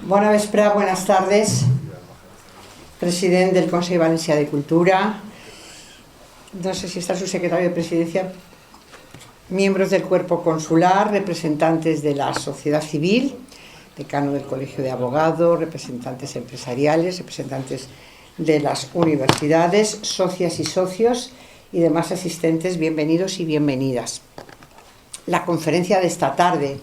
Bona vesprada, buenas tardes. Presidente del Consejo Valencià de Cultura, no sé si está su secretario de Presidencia, miembros del cuerpo consular, representantes de la sociedad civil, decano del Colegio de Abogados, representantes empresariales, representantes de las universidades, socias y socios y demás asistentes, bienvenidos y bienvenidas. La conferencia de esta tarde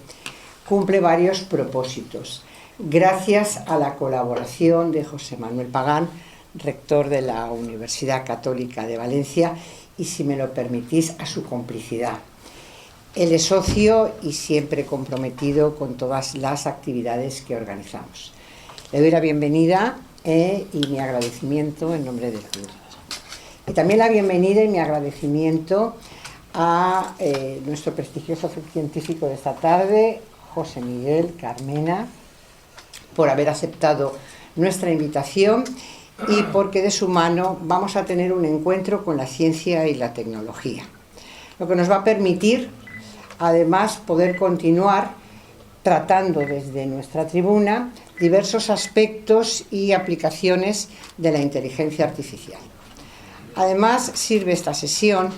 cumple varios propósitos. Gracias a la colaboración de José Manuel Pagán, rector de la Universidad Católica de Valencia, y, si me lo permitís, a su complicidad. Él es socio y siempre comprometido con todas las actividades que organizamos. Le doy la bienvenida y mi agradecimiento en nombre del club. Y también la bienvenida y mi agradecimiento a nuestro prestigioso científico de esta tarde, José Miguel Carmena, por haber aceptado nuestra invitación y porque de su mano vamos a tener un encuentro con la ciencia y la tecnología, lo que nos va a permitir además poder continuar tratando desde nuestra tribuna diversos aspectos y aplicaciones de la inteligencia artificial. Además, sirve esta sesión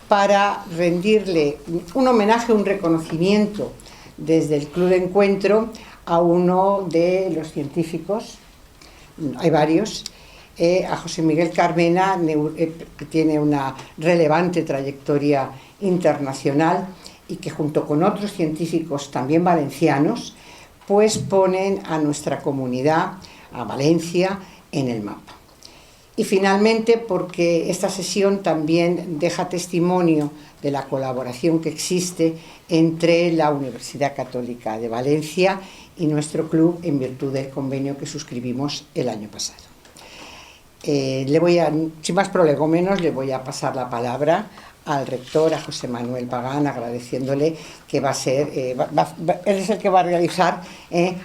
para rendirle un homenaje, un reconocimiento desde el Club de Encuentro a uno de los científicos, hay varios, a José Miguel Carmena, que tiene una relevante trayectoria internacional y que junto con otros científicos también valencianos, pues ponen a nuestra comunidad, a Valencia, en el mapa. Y finalmente, porque esta sesión también deja testimonio de la colaboración que existe entre la Universidad Católica de Valencia y nuestro club en virtud del convenio que suscribimos el año pasado. Sin más prolegómenos, le voy a pasar la palabra al rector, a José Manuel Pagán, agradeciéndole que va a ser, él es el que va a realizar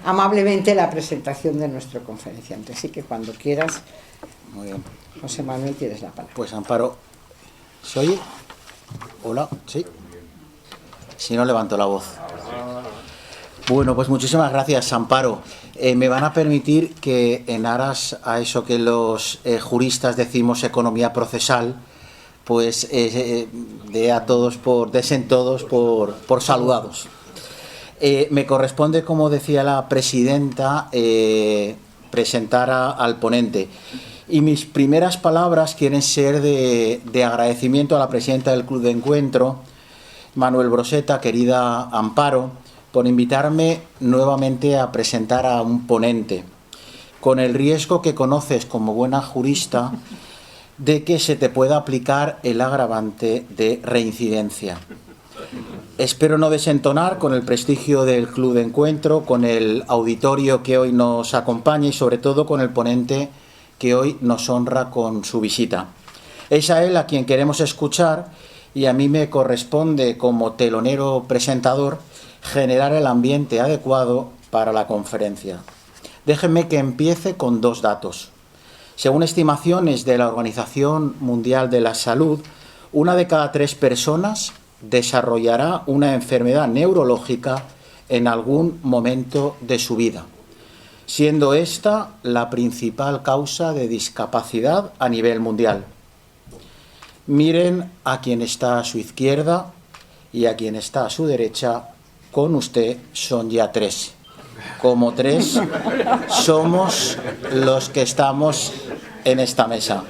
amablemente la presentación de nuestro conferenciante. Así que cuando quieras, muy bien. José Manuel, tienes la palabra. Pues Amparo, ¿se oye? Hola, ¿sí? Si no, levanto la voz. Bueno, pues muchísimas gracias, Amparo. Me van a permitir que, en aras a eso que los juristas decimos economía procesal, pues desen todos por saludados. Me corresponde, como decía la presidenta, presentar al ponente. Y mis primeras palabras quieren ser de agradecimiento a la presidenta del Club de Encuentro, Manuel Broseta, querida Amparo, por invitarme nuevamente a presentar a un ponente, con el riesgo que conoces como buena jurista de que se te pueda aplicar el agravante de reincidencia. Espero no desentonar con el prestigio del Club de Encuentro, con el auditorio que hoy nos acompaña y sobre todo con el ponente que hoy nos honra con su visita. Es a él a quien queremos escuchar y a mí me corresponde, como telonero presentador, generar el ambiente adecuado para la conferencia. Déjenme que empiece con dos datos. Según estimaciones de la Organización Mundial de la Salud, 1 de cada 3 personas desarrollará una enfermedad neurológica en algún momento de su vida, siendo esta la principal causa de discapacidad a nivel mundial. Miren a quien está a su izquierda y a quien está a su derecha. Con usted son ya 3. Como 3 somos los que estamos en esta mesa.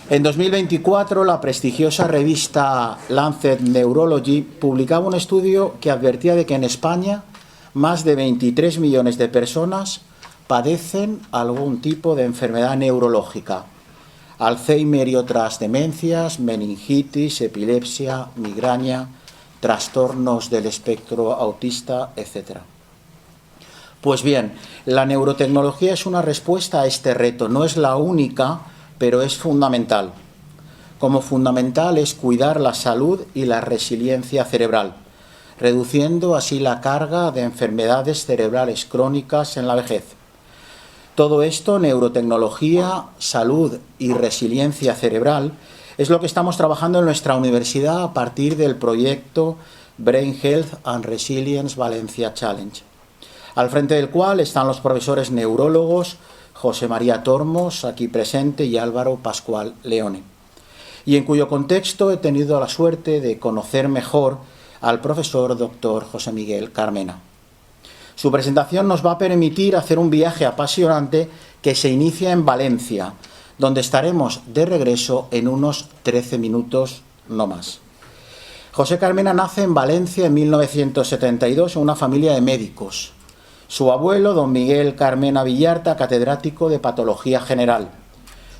En 2024, la prestigiosa revista Lancet Neurology publicaba un estudio que advertía de que en España más de 23 millones de personas padecen algún tipo de enfermedad neurológica. Alzheimer y otras demencias, meningitis, epilepsia, migraña, trastornos del espectro autista, etc. Pues bien, la neurotecnología es una respuesta a este reto. No es la única, pero es fundamental. Como fundamental es cuidar la salud y la resiliencia cerebral, reduciendo así la carga de enfermedades cerebrales crónicas en la vejez. Todo esto, neurotecnología, salud y resiliencia cerebral, es lo que estamos trabajando en nuestra universidad a partir del proyecto Brain Health and Resilience Valencia Challenge. al frente del cual están los profesores neurólogos José María Tormos, aquí presente, y Álvaro Pascual Leone, y en cuyo contexto he tenido la suerte de conocer mejor al profesor doctor José Miguel Carmena. Su presentación nos va a permitir hacer un viaje apasionante que se inicia en Valencia, donde estaremos de regreso en unos 13 minutos no más. José Carmena nace en Valencia en 1972 en una familia de médicos. Su abuelo, don Miguel Carmena Villarta, catedrático de Patología General.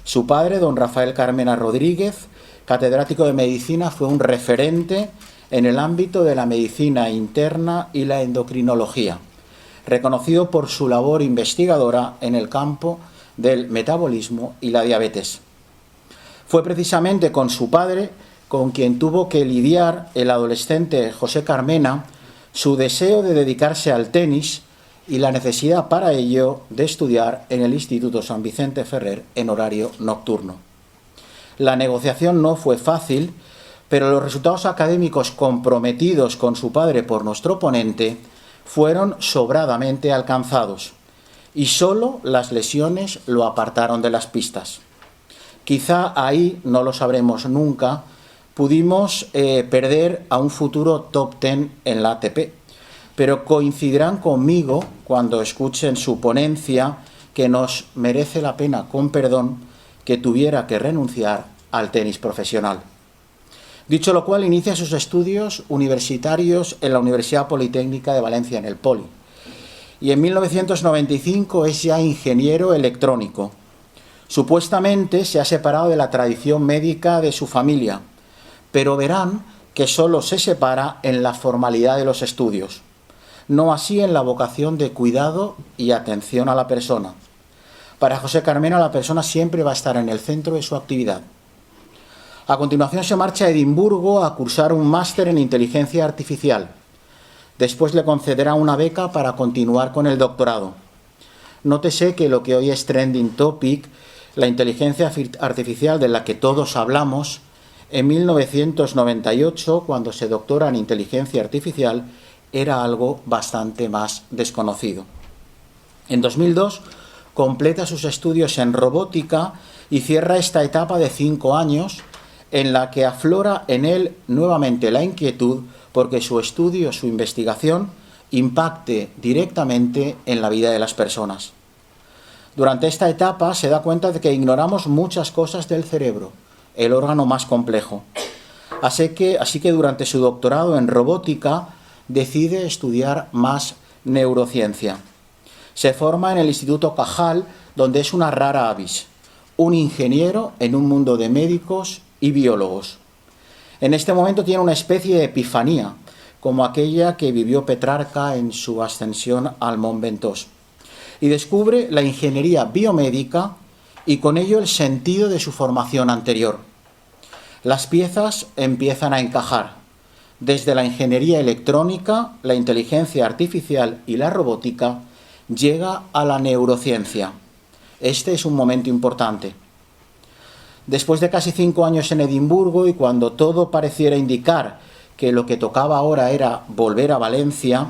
Su padre, don Rafael Carmena Rodríguez, catedrático de Medicina, fue un referente en el ámbito de la medicina interna y la endocrinología, reconocido por su labor investigadora en el campo del metabolismo y la diabetes. Fue precisamente con su padre con quien tuvo que lidiar el adolescente José Carmena su deseo de dedicarse al tenis y la necesidad para ello de estudiar en el Instituto San Vicente Ferrer en horario nocturno. La negociación no fue fácil, pero los resultados académicos comprometidos con su padre por nuestro ponente fueron sobradamente alcanzados, y solo las lesiones lo apartaron de las pistas. Quizá ahí, no lo sabremos nunca, pudimos perder a un futuro top 10 en la ATP, pero coincidirán conmigo cuando escuchen su ponencia que nos merece la pena, con perdón, que tuviera que renunciar al tenis profesional. Dicho lo cual, inicia sus estudios universitarios en la Universidad Politécnica de Valencia, en el Poli, y en 1995 es ya ingeniero electrónico. Supuestamente se ha separado de la tradición médica de su familia, pero verán que solo se separa en la formalidad de los estudios, no así en la vocación de cuidado y atención a la persona. Para José Carmena, la persona siempre va a estar en el centro de su actividad. A continuación se marcha a Edimburgo a cursar un máster en inteligencia artificial. Después le concederá una beca para continuar con el doctorado. Nótese que lo que hoy es trending topic, la inteligencia artificial de la que todos hablamos, en 1998, cuando se doctora en inteligencia artificial, era algo bastante más desconocido. En 2002 completa sus estudios en robótica y cierra esta etapa de 5 años en la que aflora en él nuevamente la inquietud porque su estudio, su investigación, impacte directamente en la vida de las personas. Durante esta etapa se da cuenta de que ignoramos muchas cosas del cerebro, el órgano más complejo. Así que durante su doctorado en robótica decide estudiar más neurociencia. Se forma en el Instituto Cajal, donde es una rara avis, un ingeniero en un mundo de médicos y biólogos. En este momento tiene una especie de epifanía, como aquella que vivió Petrarca en su ascensión al Mont Ventoux, y descubre la ingeniería biomédica y con ello el sentido de su formación anterior. Las piezas empiezan a encajar. Desde la ingeniería electrónica, la inteligencia artificial y la robótica, llega a la neurociencia. Este es un momento importante. Después de casi 5 años en Edimburgo y cuando todo pareciera indicar que lo que tocaba ahora era volver a Valencia,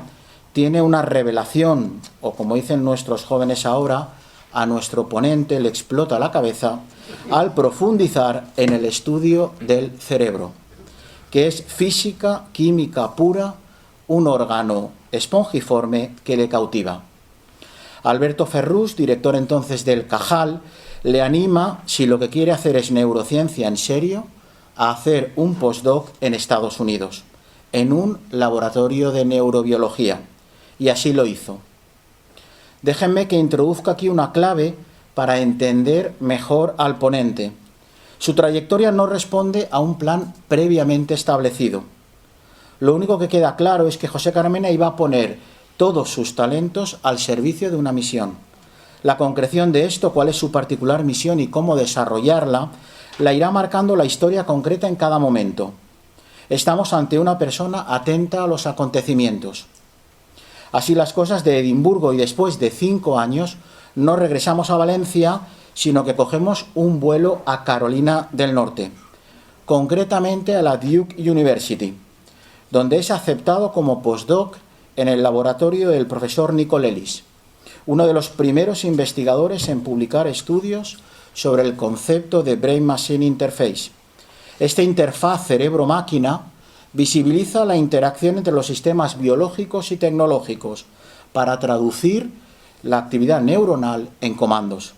tiene una revelación, o como dicen nuestros jóvenes ahora, a nuestro ponente le explota la cabeza al profundizar en el estudio del cerebro, que es física, química pura, un órgano espongiforme que le cautiva. Alberto Ferrús, director entonces del Cajal, le anima, si lo que quiere hacer es neurociencia en serio, a hacer un postdoc en Estados Unidos, en un laboratorio de neurobiología, y así lo hizo. Déjenme que introduzca aquí una clave para entender mejor al ponente. Su trayectoria no responde a un plan previamente establecido. Lo único que queda claro es que José Carmena iba a poner todos sus talentos al servicio de una misión. La concreción de esto, cuál es su particular misión y cómo desarrollarla, la irá marcando la historia concreta en cada momento. Estamos ante una persona atenta a los acontecimientos. Así las cosas, de Edimburgo y después de 5 años no regresamos a Valencia, sino que cogemos un vuelo a Carolina del Norte, concretamente a la Duke University, donde es aceptado como postdoc en el laboratorio del profesor Nicol Ellis, uno de los primeros investigadores en publicar estudios sobre el concepto de Brain-Machine Interface. Esta interfaz cerebro-máquina visibiliza la interacción entre los sistemas biológicos y tecnológicos para traducir la actividad neuronal en comandos.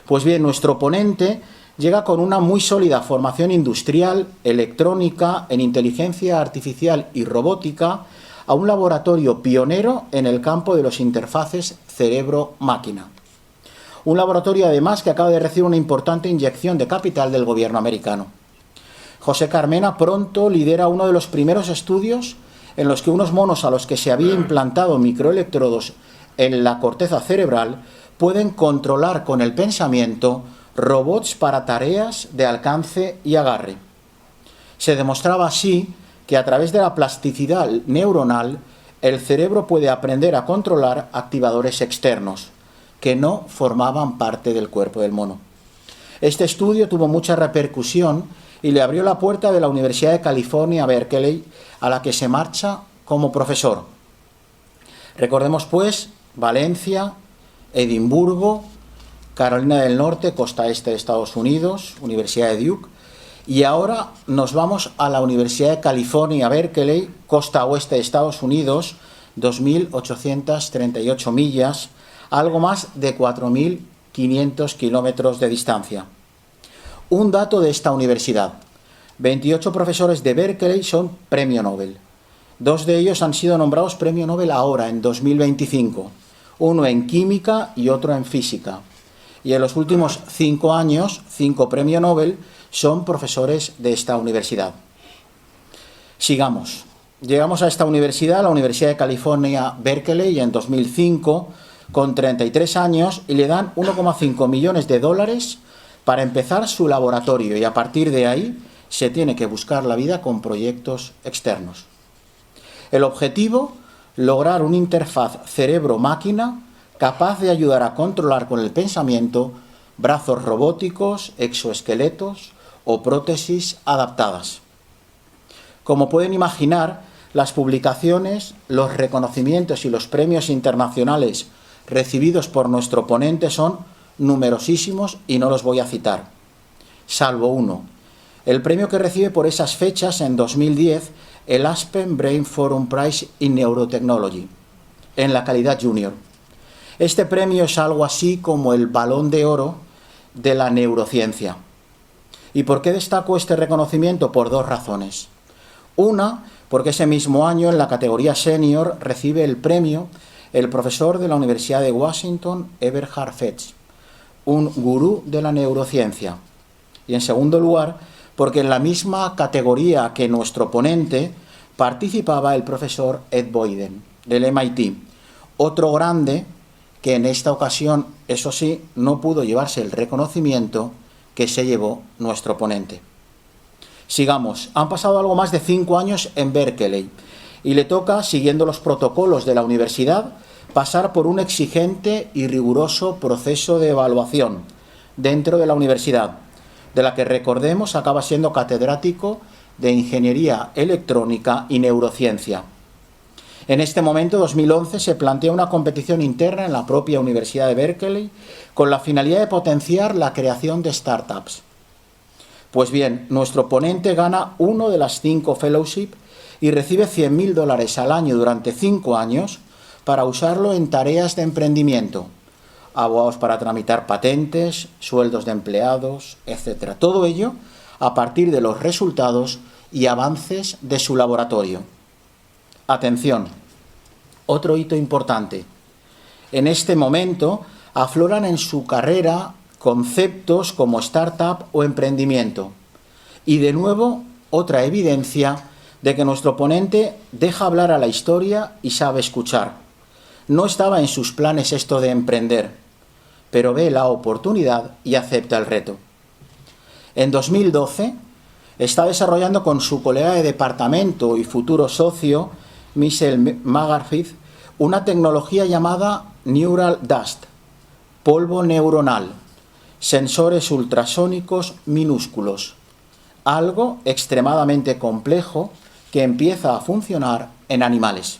Pues bien, nuestro ponente llega con una muy sólida formación industrial, electrónica, en inteligencia artificial y robótica a un laboratorio pionero en el campo de los interfaces cerebro-máquina. Un laboratorio, además, que acaba de recibir una importante inyección de capital del gobierno americano. José Carmena pronto lidera uno de los primeros estudios en los que unos monos a los que se había implantado microelectrodos en la corteza cerebral pueden controlar con el pensamiento robots para tareas de alcance y agarre. Se demostraba así que a través de la plasticidad neuronal el cerebro puede aprender a controlar activadores externos que no formaban parte del cuerpo del mono. Este estudio tuvo mucha repercusión y le abrió la puerta de la Universidad de California, Berkeley, a la que se marcha como profesor. Recordemos, pues, Valencia, Edimburgo, Carolina del Norte, costa este de Estados Unidos, Universidad de Duke, y ahora nos vamos a la Universidad de California, Berkeley, costa oeste de Estados Unidos, 2.838 millas, algo más de 4.500 kilómetros de distancia. Un dato de esta universidad: 28 profesores de Berkeley son premio Nobel. 2 de ellos han sido nombrados premio Nobel ahora, en 2025. Uno en química y otro en física. Y en los últimos 5 años, 5 premio Nobel son profesores de esta universidad. Sigamos. Llegamos a esta universidad, la Universidad de California, Berkeley, en 2005, con 33 años, y le dan 1,5 millones de dólares para empezar su laboratorio, y a partir de ahí se tiene que buscar la vida con proyectos externos. El objetivo: lograr una interfaz cerebro-máquina capaz de ayudar a controlar con el pensamiento brazos robóticos, exoesqueletos o prótesis adaptadas. Como pueden imaginar, las publicaciones, los reconocimientos y los premios internacionales recibidos por nuestro ponente son numerosísimos y no los voy a citar, salvo uno: el premio que recibe por esas fechas en 2010 el Aspen Brain Forum Prize in Neurotechnology, en la calidad junior. Este premio es algo así como el Balón de Oro de la neurociencia. ¿Y por qué destaco este reconocimiento? Por 2 razones. Una, porque ese mismo año, en la categoría senior, recibe el premio el profesor de la Universidad de Washington, Eberhard Fetsch, un gurú de la neurociencia. Y en segundo lugar, porque en la misma categoría que nuestro ponente participaba el profesor Ed Boyden, del MIT, otro grande que en esta ocasión, eso sí, no pudo llevarse el reconocimiento que se llevó nuestro ponente. Sigamos. Han pasado algo más de 5 años en Berkeley y le toca, siguiendo los protocolos de la universidad, pasar por un exigente y riguroso proceso de evaluación dentro de la universidad, de la que, recordemos, acaba siendo catedrático de Ingeniería Electrónica y Neurociencia. En este momento, 2011, se plantea una competición interna en la propia Universidad de Berkeley con la finalidad de potenciar la creación de startups. Pues bien, nuestro ponente gana uno de las 5 fellowship y recibe $100.000 al año durante 5 años para usarlo en tareas de emprendimiento, abogados para tramitar patentes, sueldos de empleados, etc. Todo ello a partir de los resultados y avances de su laboratorio. Atención, otro hito importante. En este momento afloran en su carrera conceptos como startup o emprendimiento. Y de nuevo, otra evidencia de que nuestro ponente deja hablar a la historia y sabe escuchar. No estaba en sus planes esto de emprender, pero ve la oportunidad y acepta el reto. En 2012 está desarrollando con su colega de departamento y futuro socio, Michel Magarfiz, una tecnología llamada Neural Dust, polvo neuronal, sensores ultrasónicos minúsculos, algo extremadamente complejo que empieza a funcionar en animales.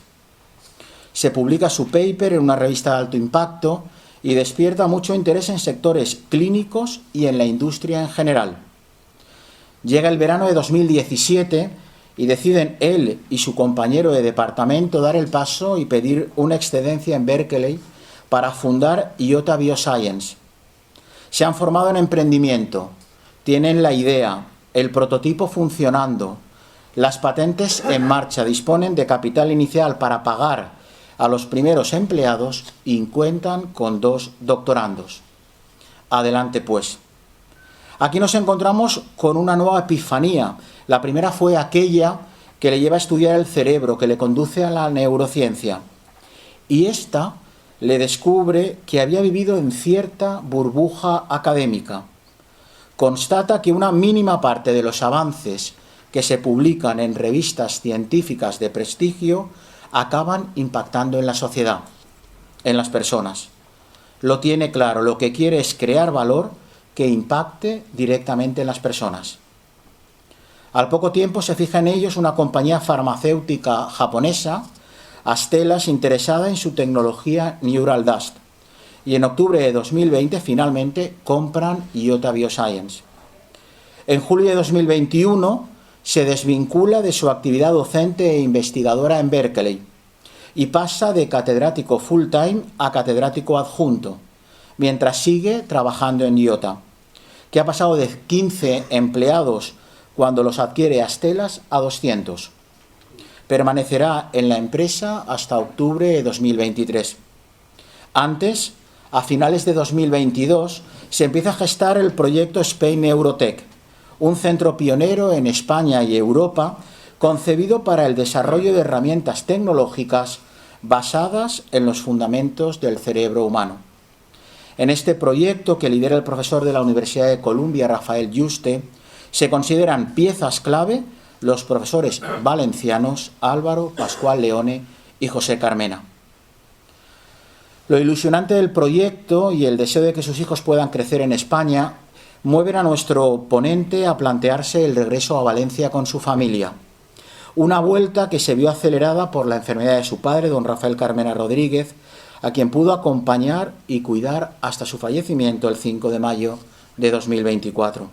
Se publica su paper en una revista de alto impacto y despierta mucho interés en sectores clínicos y en la industria en general. Llega el verano de 2017 y deciden él y su compañero de departamento dar el paso y pedir una excedencia en Berkeley para fundar IOTA Bioscience. Se han formado en emprendimiento, tienen la idea, el prototipo funcionando, las patentes en marcha, disponen de capital inicial para pagar a los primeros empleados y cuentan con 2 doctorandos. Adelante, pues. Aquí nos encontramos con una nueva epifanía. La primera fue aquella que le lleva a estudiar el cerebro, que le conduce a la neurociencia. Y esta le descubre que había vivido en cierta burbuja académica. Constata que una mínima parte de los avances que se publican en revistas científicas de prestigio acaban impactando en la sociedad, en las personas. Lo tiene claro, lo que quiere es crear valor que impacte directamente en las personas. Al poco tiempo se fija en ellos una compañía farmacéutica japonesa, Astellas, interesada en su tecnología Neural Dust, y en octubre de 2020 finalmente compran IOTA Bioscience. En julio de 2021 se desvincula de su actividad docente e investigadora en Berkeley y pasa de catedrático full-time a catedrático adjunto, mientras sigue trabajando en IOTA, que ha pasado de 15 empleados cuando los adquiere Astellas a 200. Permanecerá en la empresa hasta octubre de 2023. Antes, a finales de 2022, se empieza a gestar el proyecto Spain Neurotech, un centro pionero en España y Europa concebido para el desarrollo de herramientas tecnológicas basadas en los fundamentos del cerebro humano. En este proyecto, que lidera el profesor de la Universidad de Columbia, Rafael Yuste, se consideran piezas clave los profesores valencianos Álvaro Pascual Leone y José Carmena. Lo ilusionante del proyecto y el deseo de que sus hijos puedan crecer en España mueven a nuestro ponente a plantearse el regreso a Valencia con su familia. Una vuelta que se vio acelerada por la enfermedad de su padre, don Rafael Carmena Rodríguez, a quien pudo acompañar y cuidar hasta su fallecimiento el 5 de mayo de 2024.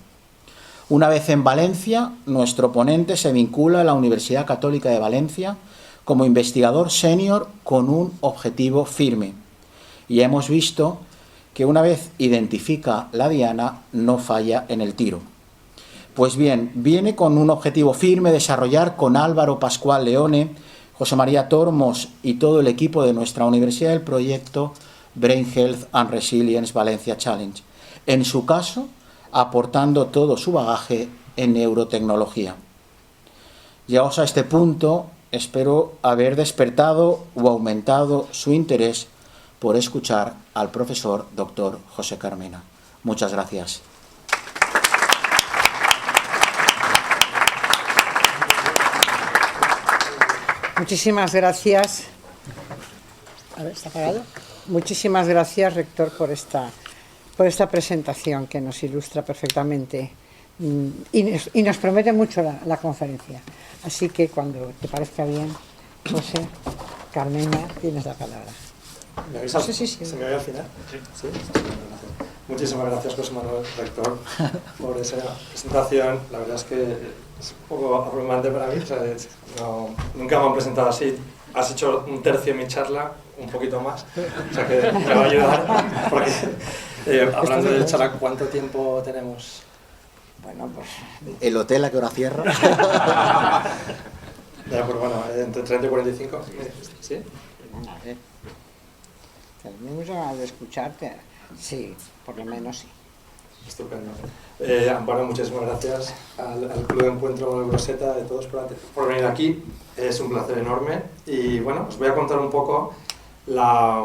Una vez en Valencia, nuestro ponente se vincula a la Universidad Católica de Valencia como investigador senior con un objetivo firme. Y hemos visto que una vez identifica la diana, no falla en el tiro. Pues bien, viene con un objetivo firme: desarrollar con Álvaro Pascual Leone, José María Tormos y todo el equipo de nuestra universidad el proyecto Brain Health and Resilience Valencia Challenge. En su caso, aportando todo su bagaje en neurotecnología. Llegados a este punto, espero haber despertado o aumentado su interés por escuchar al profesor Dr. José Carmena. Muchas gracias. Muchísimas gracias. A ver, ¿está apagado? Muchísimas gracias, rector, por esta presentación que nos ilustra perfectamente y nos promete mucho la conferencia. Así que cuando te parezca bien, José Carmena, tienes la palabra. ¿Me avisa? No sé si ¿Se me oye al final? Sí. Muchísimas gracias, José Manuel, rector, por esa presentación. La verdad es que es un poco abrumante para mí. O sea, nunca me han presentado así. Has hecho un tercio de mi charla, un poquito más. O sea que me va a ayudar. Porque, hablando de charla, ¿cuánto tiempo tenemos? Bueno, pues el hotel, ¿a qué hora cierra? Ya, pues bueno, entre 30 y 45. ¿Sí? Tenemos ganas de escucharte. Sí, por lo menos sí. Estupendo. Amparo, muchísimas gracias al Club de Encuentro Groseta, de todos por venir aquí. Es un placer enorme. Y bueno, os voy a contar un poco la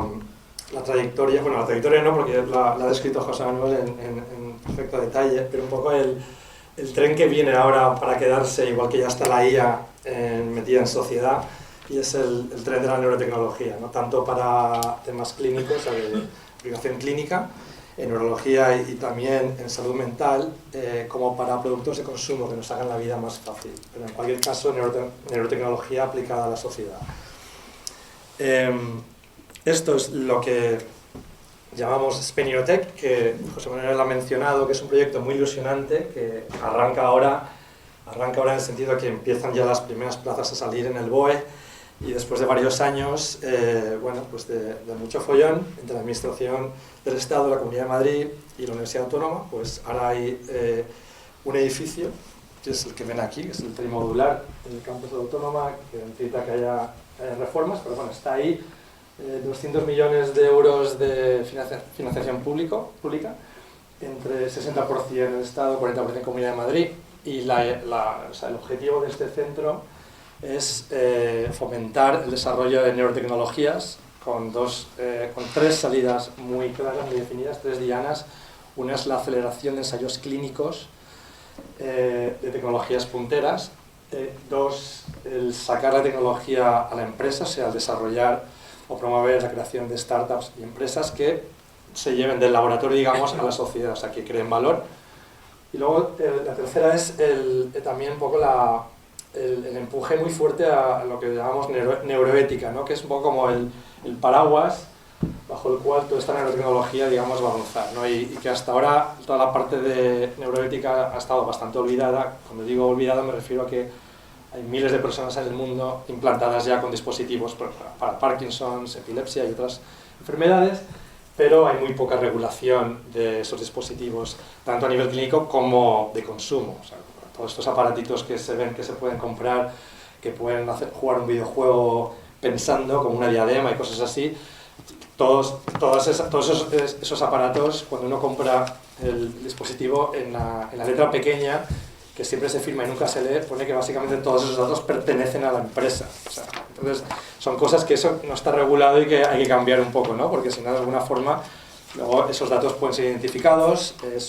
trayectoria. Bueno, la trayectoria no, porque la ha descrito José Manuel en perfecto detalle, pero un poco el tren que viene ahora para quedarse, igual que ya está la IA metida en sociedad, y es el tren de la neurotecnología, ¿no? Tanto para temas clínicos, de aplicación clínica, en neurología y también en salud mental, como para productos de consumo que nos hagan la vida más fácil. Pero en cualquier caso, neurotecnología aplicada a la sociedad. Esto es lo que llamamos Spenirotec, que José Manuel ha mencionado, que es un proyecto muy ilusionante, que arranca ahora en el sentido de que empiezan ya las primeras plazas a salir en el BOE, y después de varios años bueno, pues de mucho follón entre la Administración del Estado, la Comunidad de Madrid y la Universidad Autónoma, pues ahora hay un edificio, que es el que ven aquí, que es el trimodular en el campus de la Autónoma, que necesita que haya reformas, pero bueno, está ahí. 200 millones de euros de financiación pública, entre 60% el Estado, 40% Comunidad de Madrid, y o sea, el objetivo de este centro es fomentar el desarrollo de neurotecnologías con tres salidas muy claras, muy definidas, tres dianas. Una es la aceleración de ensayos clínicos de tecnologías punteras. Dos, el sacar la tecnología a la empresa, o sea, el desarrollar o promover la creación de startups y empresas que se lleven del laboratorio, digamos, a la sociedad, o sea, que creen valor. Y luego la tercera es también un poco el empuje muy fuerte a lo que llamamos neuroética, ¿no? Que es un poco como el paraguas bajo el cual toda esta neurotecnología, digamos, va a avanzar, ¿no? Y que hasta ahora toda la parte de neuroética ha estado bastante olvidada. Cuando digo olvidada me refiero a que hay miles de personas en el mundo implantadas ya con dispositivos para Parkinson's, epilepsia y otras enfermedades, pero hay muy poca regulación de esos dispositivos, tanto a nivel clínico como de consumo. O sea, todos estos aparatitos que se ven que se pueden comprar, que pueden jugar un videojuego pensando, como una diadema y cosas así, todos esos aparatos, cuando uno compra el dispositivo, en la letra pequeña, que siempre se firma y nunca se lee, pone que básicamente todos esos datos pertenecen a la empresa. O sea, entonces, son cosas que eso no está regulado y que hay que cambiar un poco, ¿no? Porque si no, de alguna forma, luego esos datos pueden ser identificados, o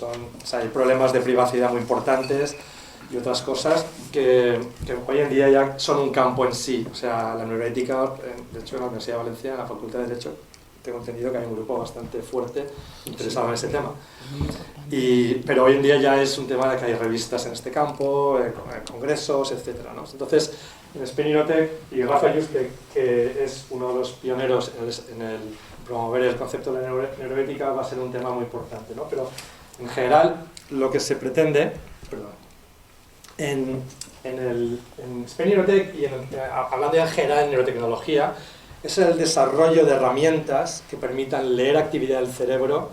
sea, hay problemas de privacidad muy importantes y otras cosas que hoy en día ya son un campo en sí. O sea, la neuroética, de hecho, en la Universidad de Valencia, en la Facultad de Derecho, tengo entendido que hay un grupo bastante fuerte interesado en ese tema. Pero hoy en día ya es un tema de que hay revistas en este campo, congresos, etc., ¿no? Entonces, en Spenirotec, y Rafa Yuste, que es uno de los pioneros en el promover el concepto de la neuroética, va a ser un tema muy importante, ¿no? Pero en general, lo que se pretende, en Spenirotec, y hablando ya en general en neurotecnología, es el desarrollo de herramientas que permitan leer actividad del cerebro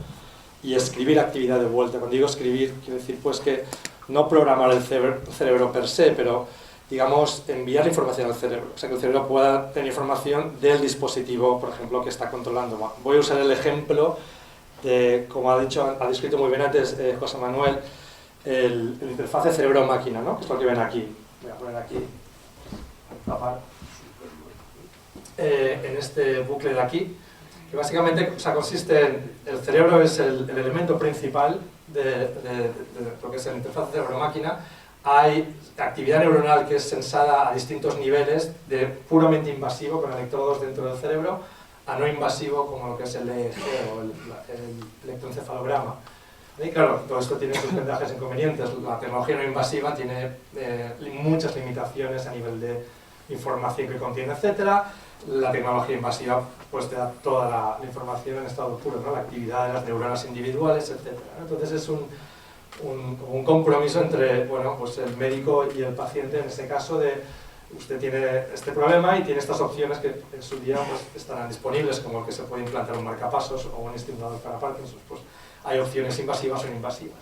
y escribir actividad de vuelta. Cuando digo escribir, quiero decir pues que no programar el cerebro per se, pero digamos enviar información al cerebro. O sea, que el cerebro pueda tener información del dispositivo, por ejemplo, que está controlando. Voy a usar el ejemplo de, como ha descrito muy bien antes José Manuel, el interfaz de cerebro-máquina, ¿no? Que es lo que ven aquí. Voy a poner aquí, en este bucle de aquí, que básicamente, o sea, consiste en, el cerebro es el elemento principal de lo que es el interfaz cerebro-máquina. Hay actividad neuronal que es sensada a distintos niveles, de puramente invasivo con electrodos dentro del cerebro, a no invasivo como lo que es el EEG o el electroencefalograma. Y claro, todo esto tiene sus ventajas e inconvenientes. La tecnología no invasiva tiene muchas limitaciones a nivel de información que contiene, etcétera. La tecnología invasiva pues te da toda la información en estado puro, ¿no? La actividad de las neuronas individuales, etcétera. Entonces es un compromiso entre, bueno, pues el médico y el paciente, en este caso, de usted tiene este problema y tiene estas opciones que en su día pues, estarán disponibles, como el que se puede implantar un marcapasos o un estimulador para Parkinson. Pues hay opciones invasivas o no invasivas.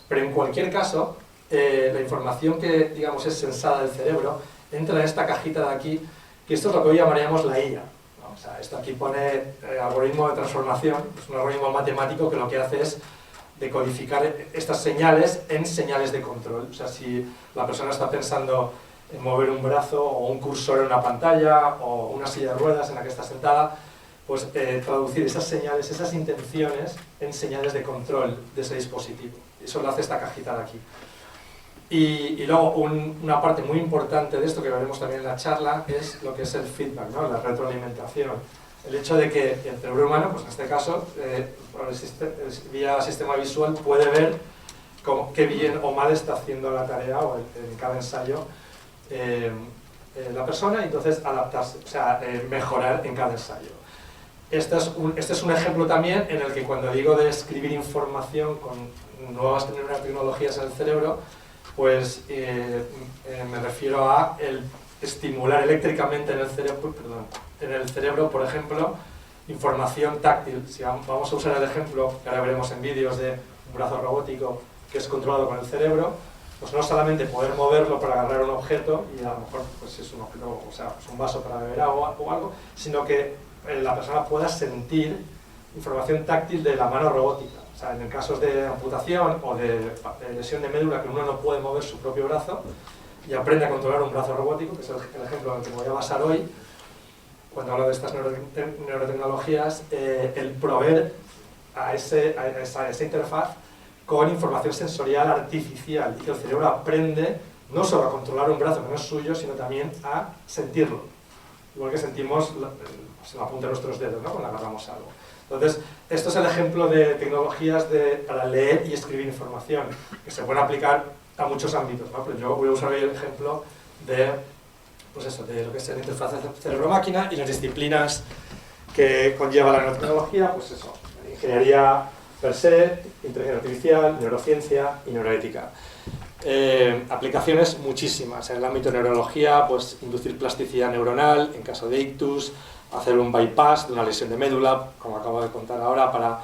Pero en cualquier caso, la información que, digamos, es sensada del cerebro entra en esta cajita de aquí, que esto es lo que hoy llamaríamos la IA, ¿no? O sea, esto aquí pone algoritmo de transformación, es un algoritmo matemático que lo que hace es decodificar estas señales en señales de control. O sea, si la persona está pensando en mover un brazo o un cursor en una pantalla o una silla de ruedas en la que está sentada, pues traducir esas señales, esas intenciones en señales de control de ese dispositivo. Eso lo hace esta cajita de aquí. Y luego una parte muy importante de esto que veremos también en la charla es lo que es el feedback, ¿no? La retroalimentación. El hecho de que el cerebro humano, pues en este caso, vía sistema visual puede ver qué bien o mal está haciendo la tarea o en cada ensayo la persona y entonces adaptarse, o sea, mejorar en cada ensayo. Este es un ejemplo también en el que cuando digo de escribir información con nuevas tecnologías en el cerebro, pues me refiero a el estimular eléctricamente en el cerebro, por ejemplo, información táctil. Si vamos a usar el ejemplo que ahora veremos en vídeos de un brazo robótico que es controlado con el cerebro, pues no solamente poder moverlo para agarrar un objeto, y a lo mejor pues es un objeto, o sea, es un vaso para beber agua o algo, sino que la persona pueda sentir información táctil de la mano robótica. O sea, en casos de amputación o de lesión de médula, que uno no puede mover su propio brazo y aprende a controlar un brazo robótico, que es el ejemplo en el que me voy a basar hoy, cuando hablo de estas neurotecnologías, el proveer a esa interfaz con información sensorial artificial, y que el cerebro aprende no solo a controlar un brazo que no es suyo, sino también a sentirlo. Igual que sentimos en la punta de nuestros dedos, ¿no?, cuando agarramos algo. Entonces, esto es el ejemplo de tecnologías para leer y escribir información, que se pueden aplicar a muchos ámbitos, ¿no? Pero yo voy a usar hoy el ejemplo de, pues eso, de lo que es la interfaz cerebro-máquina y las disciplinas que conlleva la neurotecnología, pues eso, ingeniería per se, inteligencia artificial, neurociencia y neuroética. Aplicaciones muchísimas. En el ámbito de neurología, pues inducir plasticidad neuronal en caso de ictus, hacer un bypass de una lesión de médula, como acabo de contar ahora, para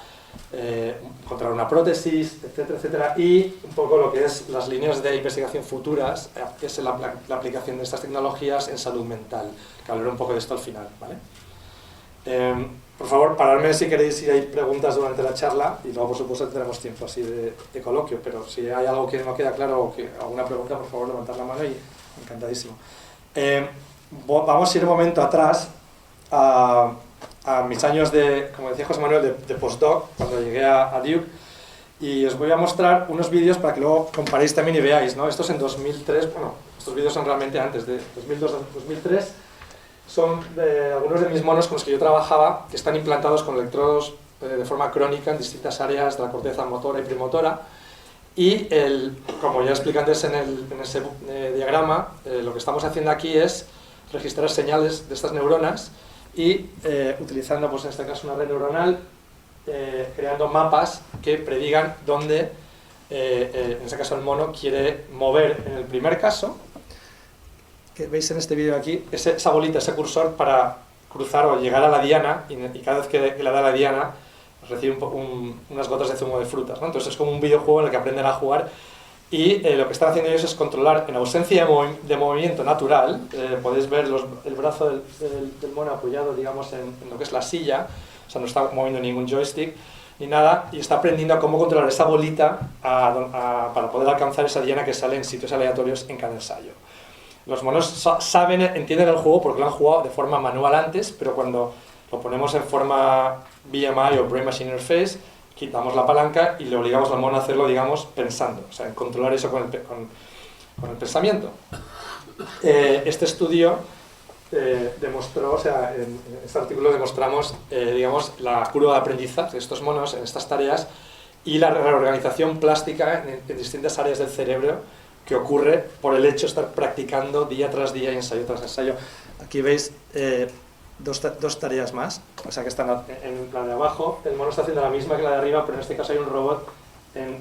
encontrar una prótesis, etcétera, etcétera. Y un poco lo que es las líneas de investigación futuras, que es la aplicación de estas tecnologías en salud mental, que hablaré un poco de esto al final, ¿vale? Por favor, pararme si queréis, si hay preguntas durante la charla, y luego por supuesto tendremos tiempo así de coloquio, pero si hay algo que no queda claro o que alguna pregunta, por favor levantad la mano y encantadísimo. Vamos a ir un momento atrás a mis años de, como decía José Manuel, de postdoc, cuando llegué a Duke, y os voy a mostrar unos vídeos para que luego comparéis también y veáis, ¿no? Estos en 2003, bueno, estos vídeos son realmente antes de 2002-2003, son algunos de mis monos con los que yo trabajaba, que están implantados con electrodos de forma crónica en distintas áreas de la corteza motora y premotora, y como ya expliqué antes en ese diagrama, lo que estamos haciendo aquí es registrar señales de estas neuronas y utilizando, pues en este caso, una red neuronal, creando mapas que predigan dónde, en este caso el mono, quiere mover en el primer caso, que veis en este vídeo aquí, esa bolita, ese cursor para cruzar o llegar a la diana, y cada vez que le da la diana recibe unas gotas de zumo de frutas, ¿no? Entonces es como un videojuego en el que aprenden a jugar, y lo que están haciendo ellos es controlar, en ausencia de movimiento natural, podéis ver el brazo del mono apoyado, digamos, en lo que es la silla, o sea, no está moviendo ningún joystick ni nada, y está aprendiendo a cómo controlar esa bolita para poder alcanzar esa diana que sale en sitios aleatorios en cada ensayo. Los monos entienden el juego porque lo han jugado de forma manual antes, pero cuando lo ponemos en forma BMI o Brain Machine Interface, quitamos la palanca y le obligamos al mono a hacerlo, digamos, pensando, o sea, en controlar eso con el pensamiento. Este estudio demostró, o sea, en este artículo demostramos, digamos, la curva de aprendizaje de estos monos en estas tareas y la reorganización plástica en distintas áreas del cerebro que ocurre por el hecho de estar practicando día tras día y ensayo tras ensayo. Aquí veis dos tareas más, o sea que están en la de abajo, el mono está haciendo la misma que la de arriba, pero en este caso hay un robot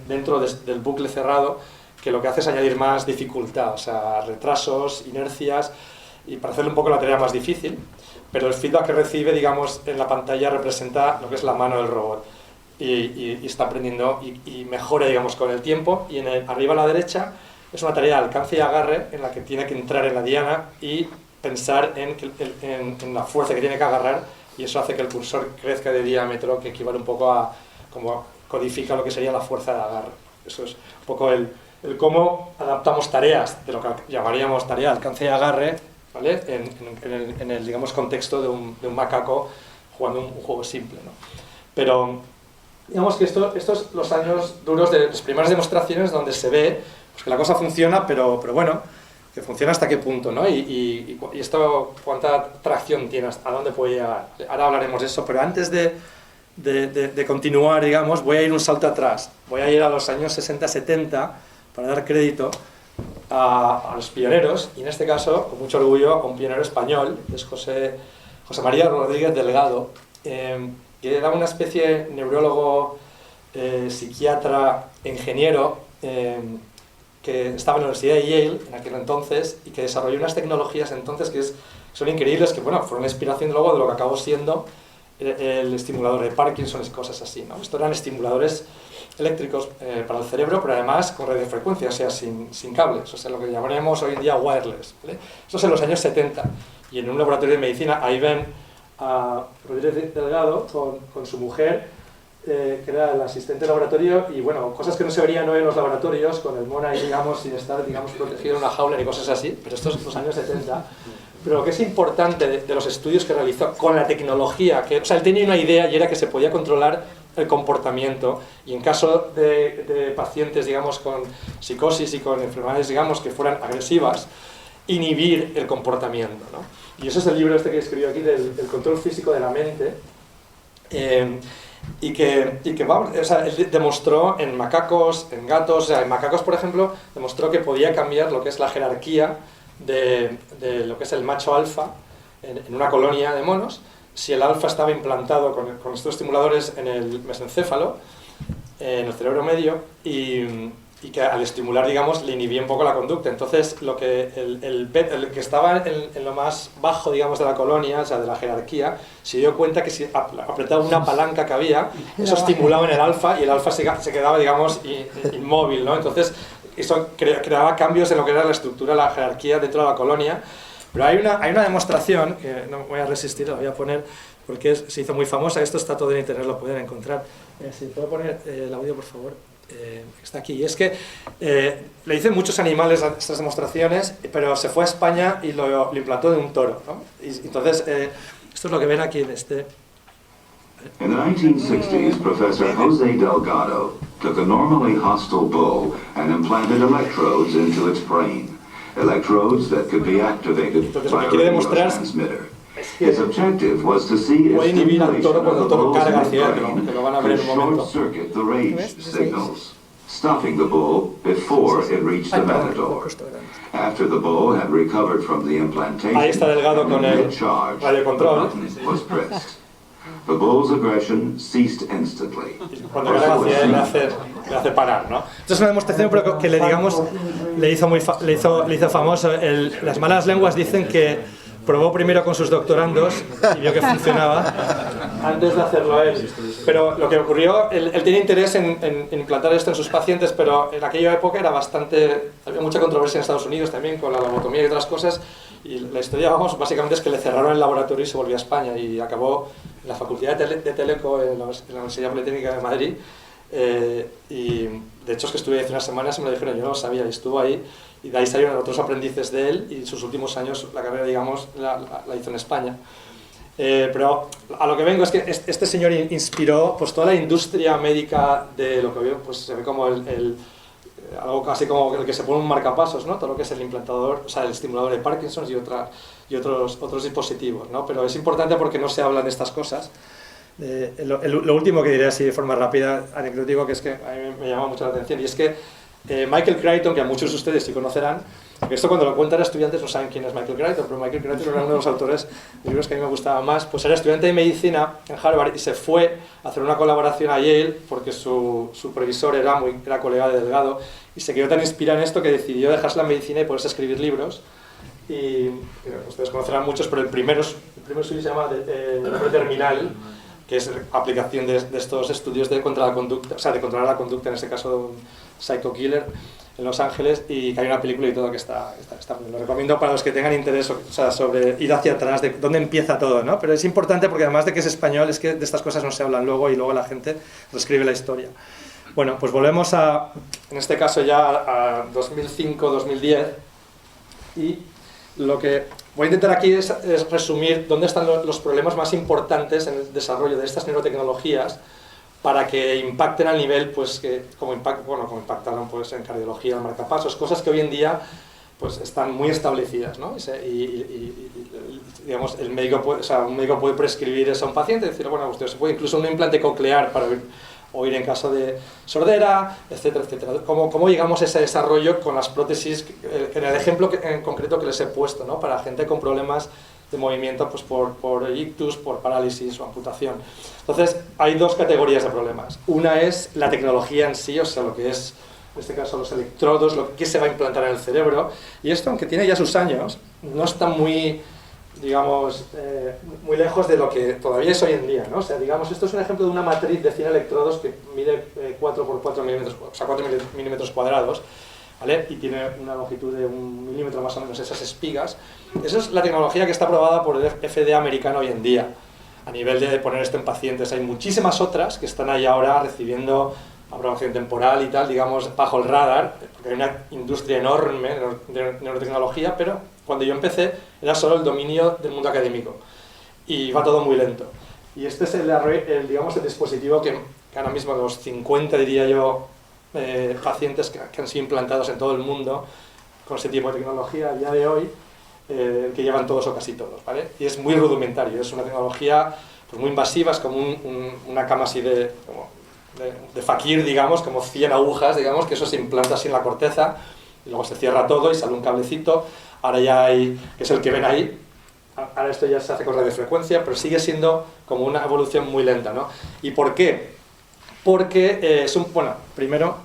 dentro del bucle cerrado que lo que hace es añadir más dificultad, o sea, retrasos, inercias, y para hacerle un poco la tarea más difícil, pero el feedback que recibe, digamos, en la pantalla representa lo que es la mano del robot, y está aprendiendo y mejora, digamos, con el tiempo. Y arriba a la derecha es una tarea de alcance y agarre en la que tiene que entrar en la diana y pensar en la fuerza que tiene que agarrar, y eso hace que el cursor crezca de diámetro, que equivale un poco a como codifica lo que sería la fuerza de agarre. Eso es un poco el cómo adaptamos tareas de lo que llamaríamos tarea de alcance y agarre, ¿vale? en el digamos, contexto de un macaco jugando un juego simple, ¿no? Pero digamos que estos los años duros de las primeras demostraciones donde se ve pues, que la cosa funciona, pero bueno, que funciona hasta qué punto, ¿no? Y esto, ¿cuánta tracción tiene? ¿A dónde puede llegar? Ahora hablaremos de eso, pero antes de continuar, digamos, voy a ir un salto atrás. Voy a ir a los años 60-70 para dar crédito a los pioneros, y en este caso, con mucho orgullo, a un pionero español, que es José María Rodríguez Delgado, que era una especie de neurólogo, psiquiatra, ingeniero, que estaba en la Universidad de Yale en aquel entonces, y que desarrolló unas tecnologías entonces que son increíbles, que bueno, fueron la inspiración luego de lo que acabó siendo el estimulador de Parkinson y cosas así, ¿no? Estos eran estimuladores eléctricos para el cerebro, pero además con radiofrecuencia, o sea, sin cables, o sea, lo que llamaremos hoy en día wireless, ¿vale? Eso es en los años 70, y en un laboratorio de medicina, ahí ven a Rodríguez Delgado con su mujer, que era el asistente de laboratorio, y bueno, cosas que no se verían hoy en los laboratorios, con el mono ahí, digamos, sin estar, digamos, protegido en una jaula ni cosas así, pero esto es los años 70. Pero lo que es importante de los estudios que realizó con la tecnología, o sea, él tenía una idea y era que se podía controlar el comportamiento, y en caso de pacientes, digamos, con psicosis y con enfermedades, digamos, que fueran agresivas, inhibir el comportamiento, ¿no? Y ese es el libro este que escribió aquí, del control físico de la mente, y que vamos, o sea, él demostró en macacos, en gatos, o sea, en macacos, por ejemplo, demostró que podía cambiar lo que es la jerarquía de lo que es el macho alfa en una colonia de monos, si el alfa estaba implantado con estos estimuladores en el mesencéfalo, en el cerebro medio, y que al estimular, digamos, le inhibía un poco la conducta. Entonces, lo que el que estaba en lo más bajo, digamos, de la colonia, o sea, de la jerarquía, se dio cuenta que si apretaba una palanca que había, eso estimulaba en el alfa, y el alfa se quedaba, digamos, inmóvil, ¿no? Entonces, eso creaba cambios en lo que era la estructura, la jerarquía dentro de la colonia. Pero hay una demostración, que no voy a resistir, la voy a poner, porque se hizo muy famosa, esto está todo en internet, lo pueden encontrar. Si puedo poner el audio, por favor, está aquí. Y es que le dicen muchos animales a estas demostraciones, pero se fue a España y lo implantó de un toro, ¿no? Y entonces, esto es lo que ven aquí en este... In the 1960s, Professor Jose Delgado took a normally hostile bull and implanted electrodes into its brain. Electrodes that could be activated by a radio transmitter. His objective was to see a stimulation of the bull's brain could short-circuit the rage signals, stopping the bull before it reached the matador. After the bull had recovered from the implantation, ahí está Delgado con el charge, the radiocontrol. button was pressed. The bull's aggression ceased instantly. Cuando le hace parar, ¿no? Esto es una demostración pero que le hizo famoso. Las malas lenguas dicen que probó primero con sus doctorandos y vio que funcionaba antes de hacerlo él. Pero lo que ocurrió, él tenía interés en implantar esto en sus pacientes, pero en aquella época había mucha controversia en Estados Unidos también con la lobotomía y otras cosas. Y la historia, vamos, básicamente es que le cerraron el laboratorio y se volvió a España y acabó en la Facultad de Teleco en la Universidad Politécnica de Madrid. Y de hecho es que estuve hace unas semanas y me lo dijeron, yo no lo sabía, y estuvo ahí, y de ahí salieron otros aprendices de él, y sus últimos años la carrera, digamos, la hizo en España. Pero a lo que vengo es que este señor inspiró pues toda la industria médica de lo que pues se ve como algo casi como el que se pone un marcapasos, ¿no? Todo lo que es el implantador, o sea, el estimulador de Parkinson y otros dispositivos, ¿no? Pero es importante porque no se hablan de estas cosas. Lo último que diré así de forma rápida, anecdótico, que es que a mí me llama mucho la atención, y es que Michael Crichton, que a muchos de ustedes sí conocerán, porque esto cuando lo cuentan a estudiantes no saben quién es Michael Crichton, pero Michael Crichton era uno de los autores de libros que a mí me gustaba más, pues era estudiante de medicina en Harvard y se fue a hacer una colaboración a Yale porque su supervisor era colega de Delgado, y se quedó tan inspirado en esto que decidió dejarse la medicina y ponerse a escribir libros. Y ustedes conocerán muchos, pero el primero suyo se llama Terminal, que es aplicación de estos estudios contra la conducta, o sea, de controlar la conducta, en este caso de un psycho killer en Los Ángeles, y que hay una película y todo que está bien. Lo recomiendo para los que tengan interés, o sea, sobre ir hacia atrás, de dónde empieza todo, ¿no? Pero es importante porque además de que es español, es que de estas cosas no se hablan luego, y luego la gente reescribe la historia. Bueno, pues volvemos en este caso ya a 2005-2010, y lo que voy a intentar aquí es resumir dónde están los problemas más importantes en el desarrollo de estas neurotecnologías para que impacten al nivel, pues, como impactaron pues, en cardiología, en marcapasos, cosas que hoy en día pues, están muy establecidas, ¿no? Digamos, un médico puede prescribir eso a un paciente y decir, bueno, usted se puede incluso un implante coclear para oír oír en caso de sordera, etcétera, etcétera. ¿Cómo llegamos a ese desarrollo con las prótesis, en el ejemplo en concreto que les he puesto, ¿no? Para gente con problemas de movimiento, pues por ictus, por parálisis o amputación. Entonces, hay dos categorías de problemas. Una es la tecnología en sí, o sea, lo que es, en este caso, los electrodos, lo que se va a implantar en el cerebro. Y esto, aunque tiene ya sus años, no está muy, digamos, muy lejos de lo que todavía es hoy en día, ¿no? O sea, digamos, esto es un ejemplo de una matriz de 100 electrodos que mide 4 por 4 milímetros, o sea, 4 milímetros cuadrados, ¿vale? Y tiene una longitud de 1 milímetro más o menos, esas espigas. Esa es la tecnología que está aprobada por el FDA americano hoy en día, a nivel de poner esto en pacientes. Hay muchísimas otras que están ahí ahora recibiendo aprobación temporal y tal, digamos, bajo el radar, porque hay una industria enorme de neurotecnología, pero cuando yo empecé era solo el dominio del mundo académico y va todo muy lento. Y este es digamos, el dispositivo que ahora mismo de los 50, diría yo, pacientes que han sido implantados en todo el mundo con este tipo de tecnología a día de hoy, que llevan todos o casi todos, ¿vale? Y es muy rudimentario, es una tecnología pues, muy invasiva, es como una cama así de fakir, digamos, como 100 agujas, digamos, que eso se implanta así en la corteza, y luego se cierra todo y sale un cablecito. Ahora ya hay, que es el que ven ahí, ahora esto ya se hace con radiofrecuencia, pero sigue siendo como una evolución muy lenta, ¿no? ¿Y por qué? Porque bueno, primero,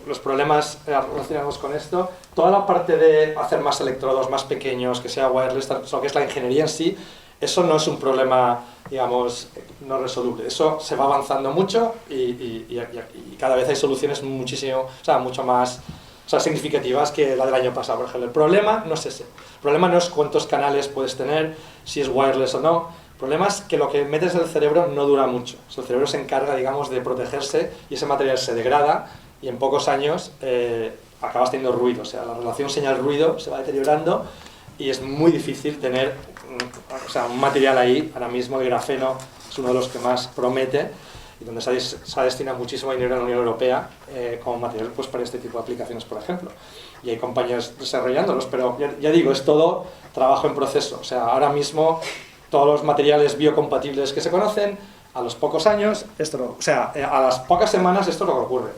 los problemas relacionados con esto, toda la parte de hacer más electrodos, más pequeños, que sea wireless, lo que es la ingeniería en sí, eso no es un problema, digamos, no resoluble. Eso se va avanzando mucho y cada vez hay soluciones mucho más significativas que la del año pasado, por ejemplo. El problema no es ese. El problema no es cuántos canales puedes tener, si es wireless o no. El problema es que lo que metes en el cerebro no dura mucho. O sea, el cerebro se encarga, digamos, de protegerse y ese material se degrada y en pocos años acabas teniendo ruido. O sea, la relación señal-ruido se va deteriorando y es muy difícil tener un material ahí. Ahora mismo el grafeno es uno de los que más promete y donde se ha destinado muchísimo dinero en la Unión Europea como material pues, para este tipo de aplicaciones, por ejemplo. Y hay compañías desarrollándolos, pero ya digo, es todo trabajo en proceso. O sea, ahora mismo todos los materiales biocompatibles que se conocen, a los pocos años, a las pocas semanas esto es lo que ocurre.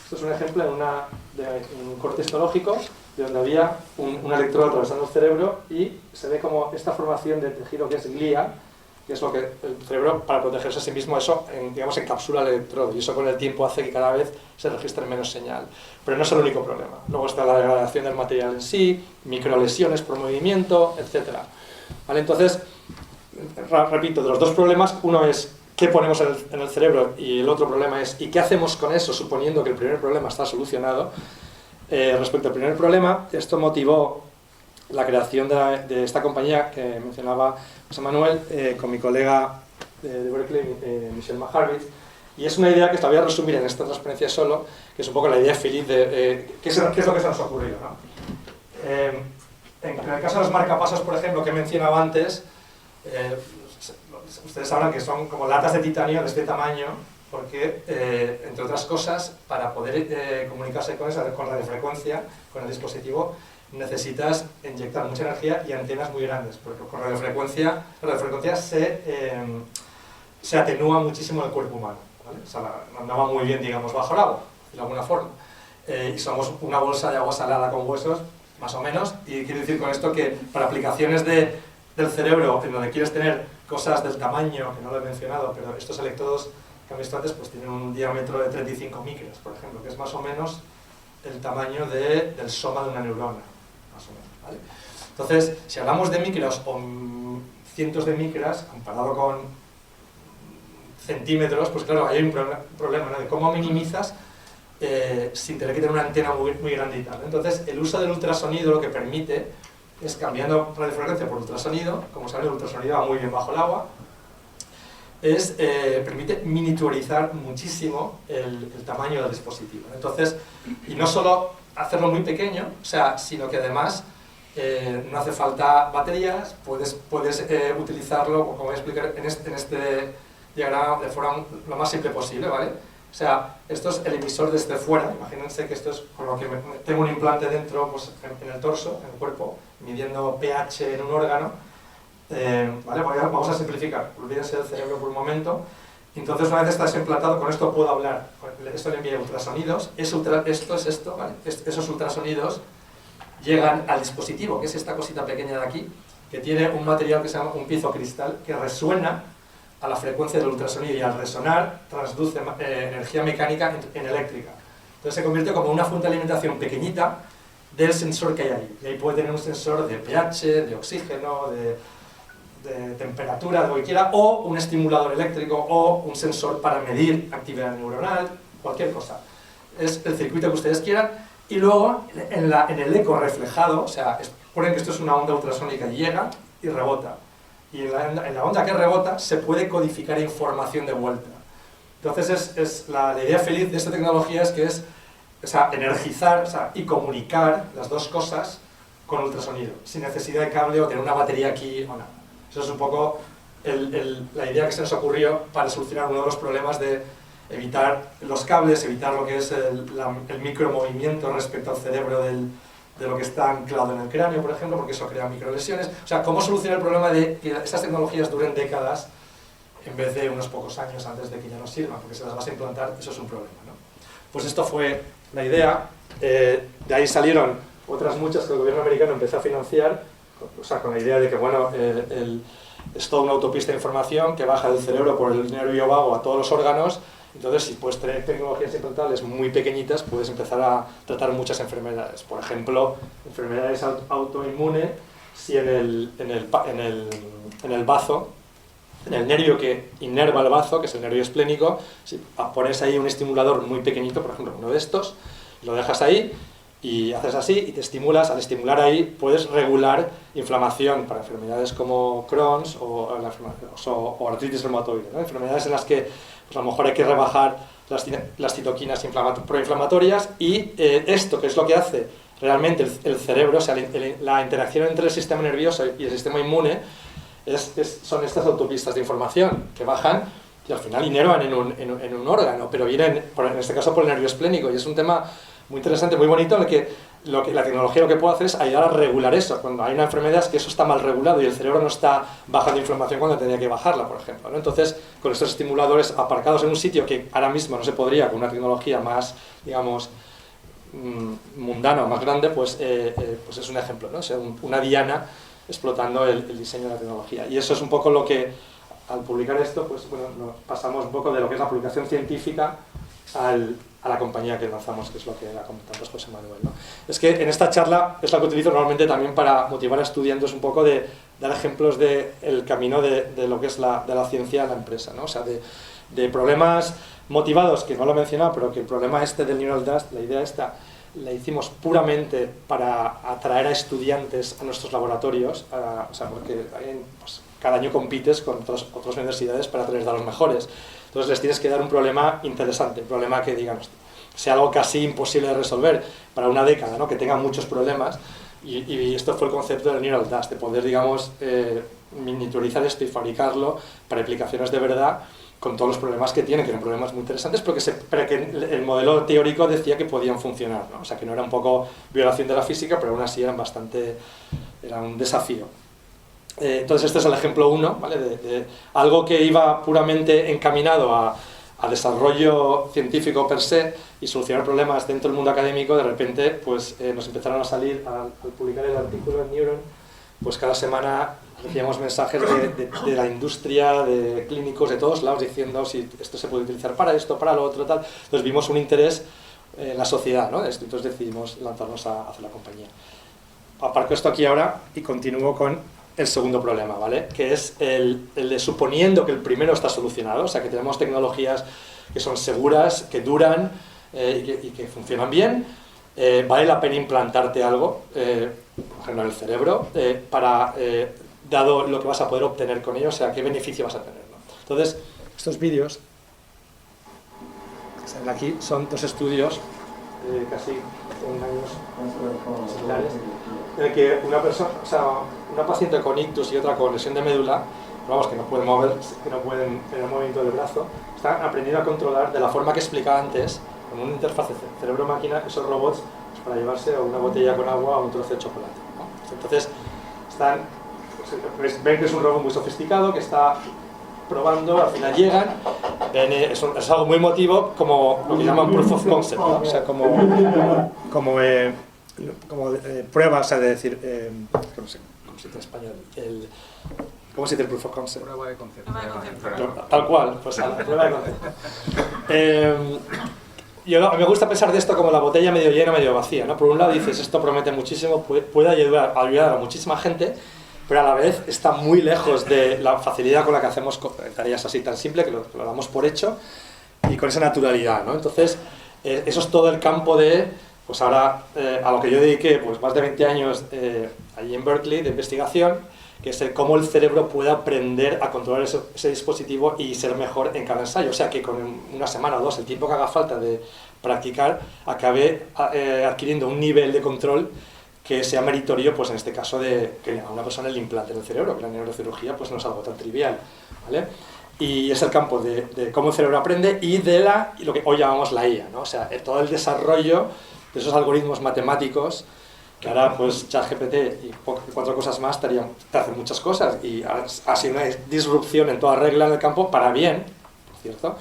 Esto es un ejemplo de un corte histológico de donde había un electrodo atravesando el cerebro y se ve como esta formación de tejido que es glía, que es lo que el cerebro, para protegerse a sí mismo, eso, digamos, encapsula el electrodo y eso con el tiempo hace que cada vez se registre menos señal. Pero no es el único problema. Luego está la degradación del material en sí, microlesiones por movimiento, etc. ¿Vale? Entonces, repito, de los dos problemas, uno es qué ponemos en el cerebro y el otro problema es ¿y qué hacemos con eso suponiendo que el primer problema está solucionado? Respecto al primer problema, esto motivó la creación de esta compañía que mencionaba José Manuel con mi colega de Berkeley, Michelle Maharvitz, y es una idea que te voy a resumir en esta transparencia solo, que es un poco la idea feliz de qué es lo que se nos ha ocurrido, ¿no? En el caso de los marcapasos, por ejemplo, que mencionaba antes, ustedes sabrán que son como latas de titanio de este tamaño, porque, entre otras cosas, para poder comunicarse con radiofrecuencia, con el dispositivo, necesitas inyectar mucha energía y antenas muy grandes, porque con la radiofrecuencia se atenúa muchísimo el cuerpo humano, ¿vale? O sea, no va muy bien, digamos, bajo el agua, de alguna forma. Y somos una bolsa de agua salada con huesos, más o menos, y quiero decir con esto que para aplicaciones del cerebro, en donde quieres tener cosas del tamaño, que no lo he mencionado, pero estos electrodos que han visto antes, pues tienen un diámetro de 35 micras, por ejemplo, que es más o menos el tamaño del soma de una neurona, más o menos, ¿vale? Entonces, si hablamos de micras o cientos de micras, comparado con centímetros, pues claro, hay un problema, ¿no? De cómo minimizas sin tener que tener una antena muy, muy grandita, ¿no? Entonces, el uso del ultrasonido lo que permite es, cambiando radiofrecuencia por ultrasonido, como saben, el ultrasonido va muy bien bajo el agua, permite miniaturizar muchísimo el tamaño del dispositivo. Entonces, y no solo hacerlo muy pequeño, sino que además no hace falta baterías, puedes utilizarlo, como voy a explicar en este diagrama, de forma lo más simple posible, ¿vale? O sea, esto es el emisor desde fuera, imagínense que esto es con lo que tengo un implante dentro, pues, en el torso, en el cuerpo, midiendo pH en un órgano. ¿Vale? Vamos a simplificar, olvídense del cerebro por un momento. Entonces, una vez está eso implantado, con esto puedo hablar, esto le envía ultrasonidos, esto es esto, ¿vale? Esos ultrasonidos llegan al dispositivo, que es esta cosita pequeña de aquí, que tiene un material que se llama un piezo cristal, que resuena a la frecuencia del ultrasonido y al resonar transduce energía mecánica en eléctrica. Entonces se convierte como una fuente de alimentación pequeñita del sensor que hay ahí. Y ahí puede tener un sensor de pH, de oxígeno, de temperatura, de lo que quiera, o un estimulador eléctrico, o un sensor para medir actividad neuronal, cualquier cosa. Es el circuito que ustedes quieran, y luego en el eco reflejado, o sea, ponen que esto es una onda ultrasónica y llega y rebota. Y en la onda que rebota se puede codificar información de vuelta. Entonces la idea feliz de esta tecnología es que o sea, energizar, o sea, y comunicar las dos cosas con ultrasonido, sin necesidad de cable o tener una batería aquí o nada. Eso es un poco la idea que se nos ocurrió para solucionar uno de los problemas de evitar los cables, evitar lo que es el micromovimiento respecto al cerebro de lo que está anclado en el cráneo, por ejemplo, porque eso crea microlesiones. O sea, cómo solucionar el problema de que estas tecnologías duren décadas en vez de unos pocos años antes de que ya no sirvan, porque si las vas a implantar, eso es un problema, ¿no? Pues esto fue la idea. De ahí salieron otras muchas que el gobierno americano empezó a financiar, o sea, con la idea de que, bueno, es toda una autopista de información que baja del cerebro por el nervio vago a todos los órganos. Entonces, si puedes tener tecnologías implantables muy pequeñitas, puedes empezar a tratar muchas enfermedades. Por ejemplo, enfermedades autoinmunes, si en el bazo, en el nervio que inerva el bazo, que es el nervio esplénico, si pones ahí un estimulador muy pequeñito, por ejemplo, uno de estos, lo dejas ahí y haces así y te estimulas. Al estimular ahí puedes regular inflamación para enfermedades como Crohn's o artritis reumatoide, ¿no? Enfermedades en las que pues a lo mejor hay que rebajar las citoquinas proinflamatorias y esto, que es lo que hace realmente el cerebro, o sea, la interacción entre el sistema nervioso y el sistema inmune, son estas autopistas de información que bajan y al final inervan en un órgano, pero vienen, en este caso, por el nervio esplénico, y es un tema muy interesante, muy bonito, en el que la tecnología lo que puede hacer es ayudar a regular eso. Cuando hay una enfermedad es que eso está mal regulado y el cerebro no está bajando inflamación cuando tendría que bajarla, por ejemplo, ¿no? Entonces, con estos estimuladores aparcados en un sitio que ahora mismo no se podría, con una tecnología más, digamos, mundana o más grande, pues es un ejemplo, ¿no? O sea, una diana explotando el diseño de la tecnología. Y eso es un poco lo que, al publicar esto, pues bueno, nos pasamos un poco de lo que es la publicación científica a la compañía que lanzamos, que es lo que ha comentado José Manuel, ¿no? Es que en esta charla es la que utilizo normalmente también para motivar a estudiantes un poco de dar ejemplos del camino de lo que es de la ciencia a la empresa, ¿no? O sea, de problemas motivados, que no lo he mencionado, pero que el problema del Neural Dust, la idea esta, la hicimos puramente para atraer a estudiantes a nuestros laboratorios, o sea, porque pues, cada año compites con otras universidades para tener a los mejores. Entonces les tienes que dar un problema interesante, un problema que, digamos, sea algo casi imposible de resolver para una década, ¿no? Que tenga muchos problemas. Y esto fue el concepto del Neural Dust, de poder, digamos, miniaturizar esto y fabricarlo para aplicaciones de verdad, con todos los problemas que tiene, que eran problemas muy interesantes, pero que el modelo teórico decía que podían funcionar, ¿no? O sea, que no era un poco violación de la física, pero aún así era un desafío. Entonces este es el ejemplo 1, ¿vale? de algo que iba puramente encaminado a desarrollo científico per se y solucionar problemas dentro del mundo académico. De repente pues, nos empezaron a salir, al publicar el artículo en Neuron, pues cada semana recibíamos mensajes de la industria, de clínicos, de todos lados, diciendo si esto se puede utilizar para esto, para lo otro, tal. Entonces vimos un interés en la sociedad, ¿no? Entonces decidimos lanzarnos a hacer la compañía. Aparco esto aquí ahora y continúo con el segundo problema, ¿vale? Que es el de suponiendo que el primero está solucionado, o sea, que tenemos tecnologías que son seguras, que duran y que funcionan bien, vale la pena implantarte algo, por ejemplo en el cerebro, dado lo que vas a poder obtener con ello, o sea, qué beneficio vas a tener, ¿no? Entonces, estos vídeos que salen aquí son 2 estudios casi en años similares, en el que una persona, o sea, una paciente con ictus y otra con lesión de médula, vamos, que no pueden mover, que no pueden tener movimiento del brazo, están aprendiendo a controlar de la forma que explicaba antes, con una interfaz cerebro-máquina, esos robots pues, para llevarse una botella con agua o un trozo de chocolate, ¿no? Entonces, ven que es un robot muy sofisticado, que está probando, al final llegan, es algo muy emotivo, como lo que llaman proof of concept, ¿no? O sea, como prueba, o sea, de decir, no sé cómo se dice en español, ¿cómo se dice el proof of concept? Prueba de concepto. Tal cual, pues a la prueba de concepto. Me gusta pensar de esto como la botella medio llena, medio vacía, ¿no? Por un lado dices, esto promete muchísimo, puede ayudar a muchísima gente, pero a la vez está muy lejos de la facilidad con la que hacemos tareas así tan simples, que lo damos por hecho, y con esa naturalidad, ¿no? Entonces, eso es todo el campo de, pues ahora, a lo que yo dediqué pues más de 20 años allí en Berkeley de investigación, que es cómo el cerebro puede aprender a controlar ese dispositivo y ser mejor en cada ensayo. O sea, que con una semana o dos, el tiempo que haga falta de practicar, acabe adquiriendo un nivel de control que sea meritorio, pues en este caso, de que a una persona le implante en el cerebro, que la neurocirugía pues no es algo tan trivial, ¿vale? Y es el campo de cómo el cerebro aprende y de lo que hoy llamamos la IA, ¿no? O sea, todo el desarrollo de esos algoritmos matemáticos que ahora pues ChatGPT y 4 cosas más te hacen muchas cosas, y ha sido una disrupción en toda regla en el campo, para bien, por cierto,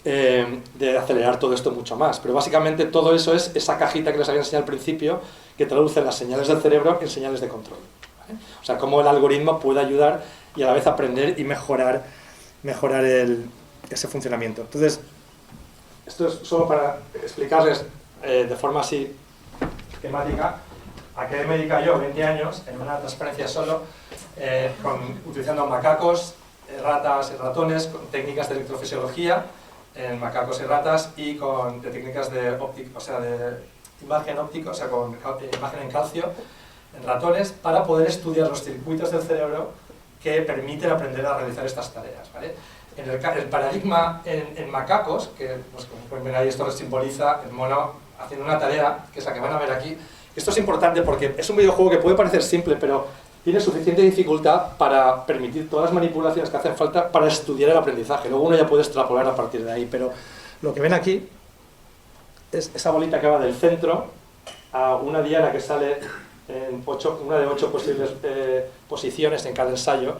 de acelerar todo esto mucho más. Pero básicamente todo eso es esa cajita que les había enseñado al principio, que traduce las señales del cerebro en señales de control, ¿vale? O sea, cómo el algoritmo puede ayudar y a la vez aprender y mejorar ese funcionamiento. Entonces, esto es solo para explicarles de forma así esquemática a qué me dedico yo 20 años en una transparencia solo, utilizando macacos, ratas y ratones, con técnicas de electrofisiología en macacos y ratas, y con técnicas de óptica, o sea, de imagen óptica, o sea, con imagen en calcio en ratones, para poder estudiar los circuitos del cerebro que permiten aprender a realizar estas tareas, ¿vale? En el paradigma en macacos, que pues, como pueden ver ahí, esto simboliza el mono haciendo una tarea, que es la que van a ver aquí. Esto es importante porque es un videojuego que puede parecer simple, pero tiene suficiente dificultad para permitir todas las manipulaciones que hacen falta para estudiar el aprendizaje. Luego uno ya puede extrapolar a partir de ahí, pero lo que ven aquí es esa bolita que va del centro a una diana que sale en una de 8 posibles posiciones en cada ensayo.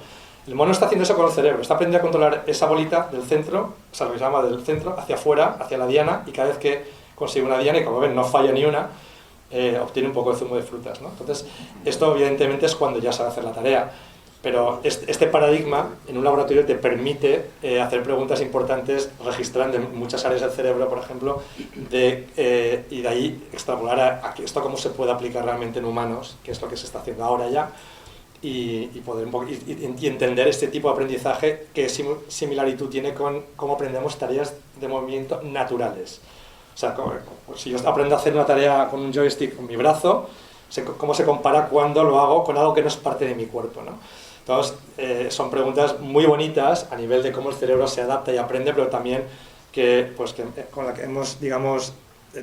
El mono está haciendo eso con el cerebro, está aprendiendo a controlar esa bolita del centro, o sea, lo que se llama del centro, hacia afuera, hacia la diana, y cada vez que consigue una diana, y como ven no falla ni una, obtiene un poco de zumo de frutas, ¿no? Entonces, esto evidentemente es cuando ya sabe hacer la tarea, pero este paradigma en un laboratorio te permite hacer preguntas importantes, registrando en muchas áreas del cerebro, por ejemplo, y de ahí extrapolar a esto cómo se puede aplicar realmente en humanos, que es lo que se está haciendo ahora ya, y poder y entender este tipo de aprendizaje, que similaritud tiene con cómo aprendemos tareas de movimiento naturales. O sea, si yo aprendo a hacer una tarea con un joystick con mi brazo, cómo se compara cuando lo hago con algo que no es parte de mi cuerpo, ¿no? Entonces, son preguntas muy bonitas a nivel de cómo el cerebro se adapta y aprende, pero también con la que hemos, digamos,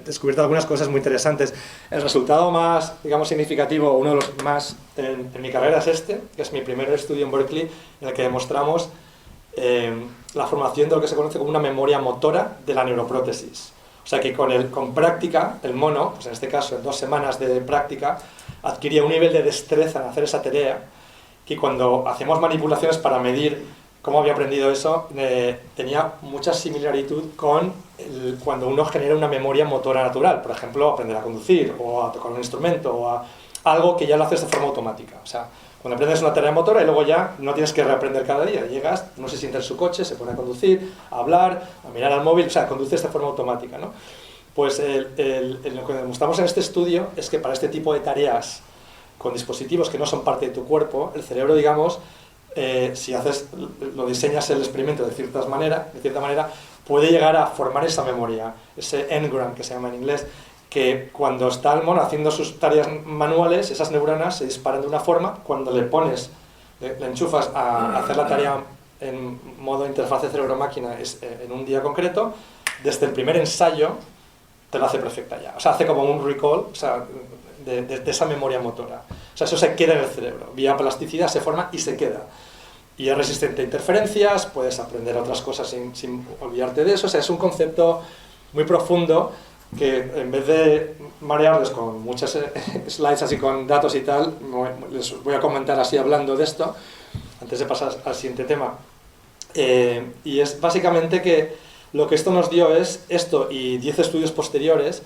descubierto algunas cosas muy interesantes. El resultado más, digamos, significativo, uno de los más en mi carrera, es que es mi primer estudio en Berkeley, en el que demostramos la formación de lo que se conoce como una memoria motora de la neuroprótesis. O sea que con práctica, el mono, pues en este caso en 2 semanas de práctica, adquiría un nivel de destreza en hacer esa tarea, que cuando hacíamos manipulaciones para medir cómo había aprendido eso, tenía mucha similaritud con cuando uno genera una memoria motora natural, por ejemplo, aprender a conducir, o a tocar un instrumento, o a algo que ya lo haces de forma automática. O sea, cuando aprendes una tarea motora y luego ya no tienes que reaprender cada día, llegas, uno se sienta en su coche, se pone a conducir, a hablar, a mirar al móvil, o sea, conduces de forma automática, ¿no? Pues lo que demostramos en este estudio es que para este tipo de tareas con dispositivos que no son parte de tu cuerpo, el cerebro, digamos, si lo diseñas el experimento de cierta manera, puede llegar a formar esa memoria, ese engram que se llama en inglés, que cuando está el mono haciendo sus tareas manuales, esas neuronas se disparan de una forma, cuando le enchufas a hacer la tarea en modo interfaz cerebro-máquina en un día concreto, desde el primer ensayo te lo hace perfecta ya. O sea, hace como un recall, o sea, de esa memoria motora. O sea, eso se queda en el cerebro, vía plasticidad se forma y se queda. Y es resistente a interferencias, puedes aprender otras cosas sin olvidarte de eso. O sea, es un concepto muy profundo que, en vez de marearles con muchas slides así con datos y tal, les voy a comentar así hablando de esto, antes de pasar al siguiente tema. Y es básicamente que lo que esto nos dio es, esto y 10 estudios posteriores,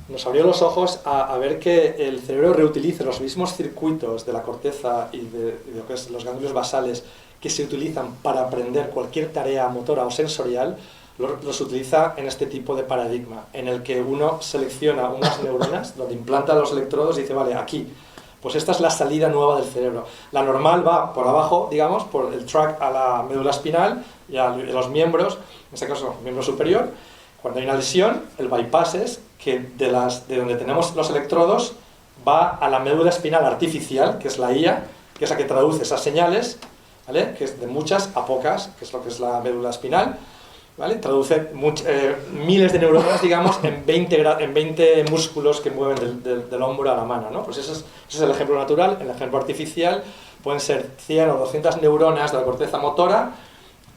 nos abrió los ojos a ver que el cerebro reutiliza los mismos circuitos de la corteza y de lo que es los ganglios basales que se utilizan para aprender cualquier tarea motora o sensorial, los utiliza en este tipo de paradigma, en el que uno selecciona unas neuronas donde implanta los electrodos y dice, vale, aquí, pues esta es la salida nueva del cerebro. La normal va por abajo, digamos, por el track a la médula espinal y a los miembros, en este caso, miembro superior. Cuando hay una lesión, el bypass es que de donde tenemos los electrodos va a la médula espinal artificial, que es la IA, que es la que traduce esas señales, ¿vale? Que es de muchas a pocas, que es lo que es la médula espinal, ¿vale? Traduce miles de neuronas, digamos, en 20 músculos que mueven del hombro a la mano, ¿no? Pues ese es el ejemplo natural. En el ejemplo artificial pueden ser 100 o 200 neuronas de la corteza motora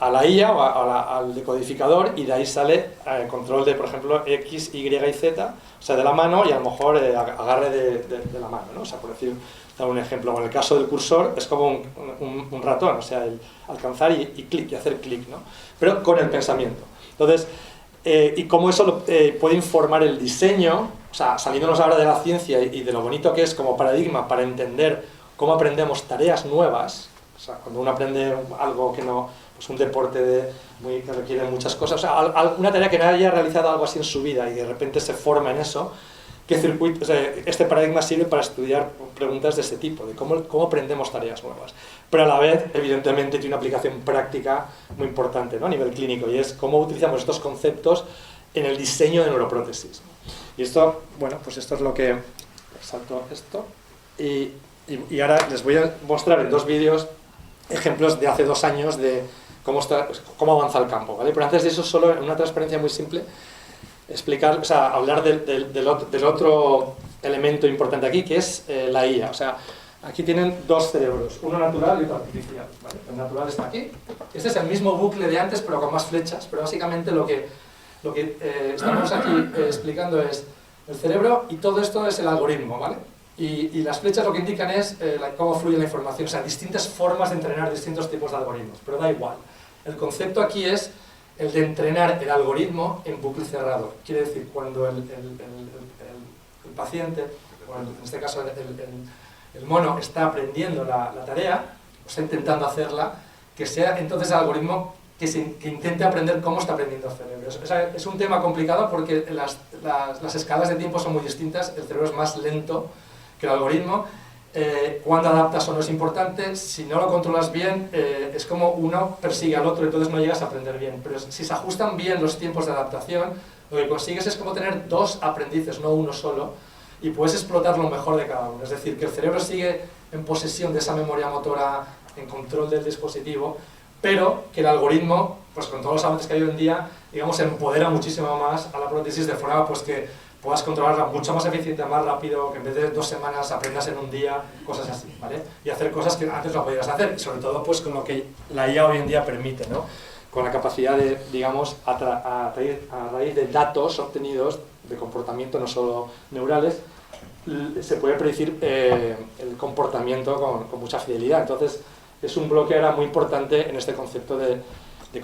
a la IA o al decodificador, y de ahí sale control de, por ejemplo, X, Y y Z, o sea, de la mano, y a lo mejor agarre de la mano, ¿no? O sea, por decir, dar un ejemplo, en el caso del cursor es como un ratón, o sea, el alcanzar y clic, y hacer clic, ¿no? Pero con el pensamiento. Entonces, y cómo eso puede informar el diseño, o sea, saliéndonos ahora de la ciencia y de lo bonito que es como paradigma para entender cómo aprendemos tareas nuevas, o sea, cuando uno aprende algo que no, pues un deporte que requiere muchas cosas, o sea, una tarea que no haya realizado algo así en su vida y de repente se forma en eso, ¿qué circuito? O sea, este paradigma sirve para estudiar preguntas de este tipo, de cómo aprendemos tareas nuevas. Pero a la vez, evidentemente, tiene una aplicación práctica muy importante, ¿no? A nivel clínico, y es cómo utilizamos estos conceptos en el diseño de neuroprótesis. Y esto, bueno, pues esto es lo que... Salto esto. Y ahora les voy a mostrar en 2 vídeos ejemplos de hace 2 años de cómo avanza el campo, ¿vale? Pero antes de eso, solo en una transparencia muy simple, explicar, o sea, hablar del otro elemento importante aquí, que es la IA. O sea, aquí tienen 2 cerebros, uno natural y otro artificial, ¿vale? El natural está aquí. Este es el mismo bucle de antes, pero con más flechas. Pero básicamente lo que estamos aquí explicando es el cerebro, y todo esto es el algoritmo, ¿vale? Y las flechas lo que indican es cómo fluye la información, o sea, distintas formas de entrenar distintos tipos de algoritmos, pero da igual. El concepto aquí es el de entrenar el algoritmo en bucle cerrado. Quiere decir, cuando el paciente, o en este caso el mono, está aprendiendo la tarea, o está intentando hacerla, que sea entonces el algoritmo que intente aprender cómo está aprendiendo el cerebro. Es un tema complicado porque las escalas de tiempo son muy distintas, el cerebro es más lento que el algoritmo. Cuando adaptas o no es importante, si no lo controlas bien, es como uno persigue al otro, entonces no llegas a aprender bien. Pero si se ajustan bien los tiempos de adaptación, lo que consigues es como tener 2 aprendices, no uno solo, y puedes explotar lo mejor de cada uno. Es decir, que el cerebro sigue en posesión de esa memoria motora, en control del dispositivo, pero que el algoritmo, pues con todos los avances que hay hoy en día, digamos, empodera muchísimo más a la prótesis, de forma pues que puedas controlarla mucho más eficiente, más rápido, que en vez de 2 semanas aprendas en un día, cosas así, ¿vale? Y hacer cosas que antes no podías hacer, y sobre todo pues con lo que la IA hoy en día permite, ¿no? Con la capacidad de, digamos, a raíz de datos obtenidos de comportamiento, no solo neurales, se puede predecir el comportamiento con mucha fidelidad. Entonces, es un bloque ahora muy importante en este concepto de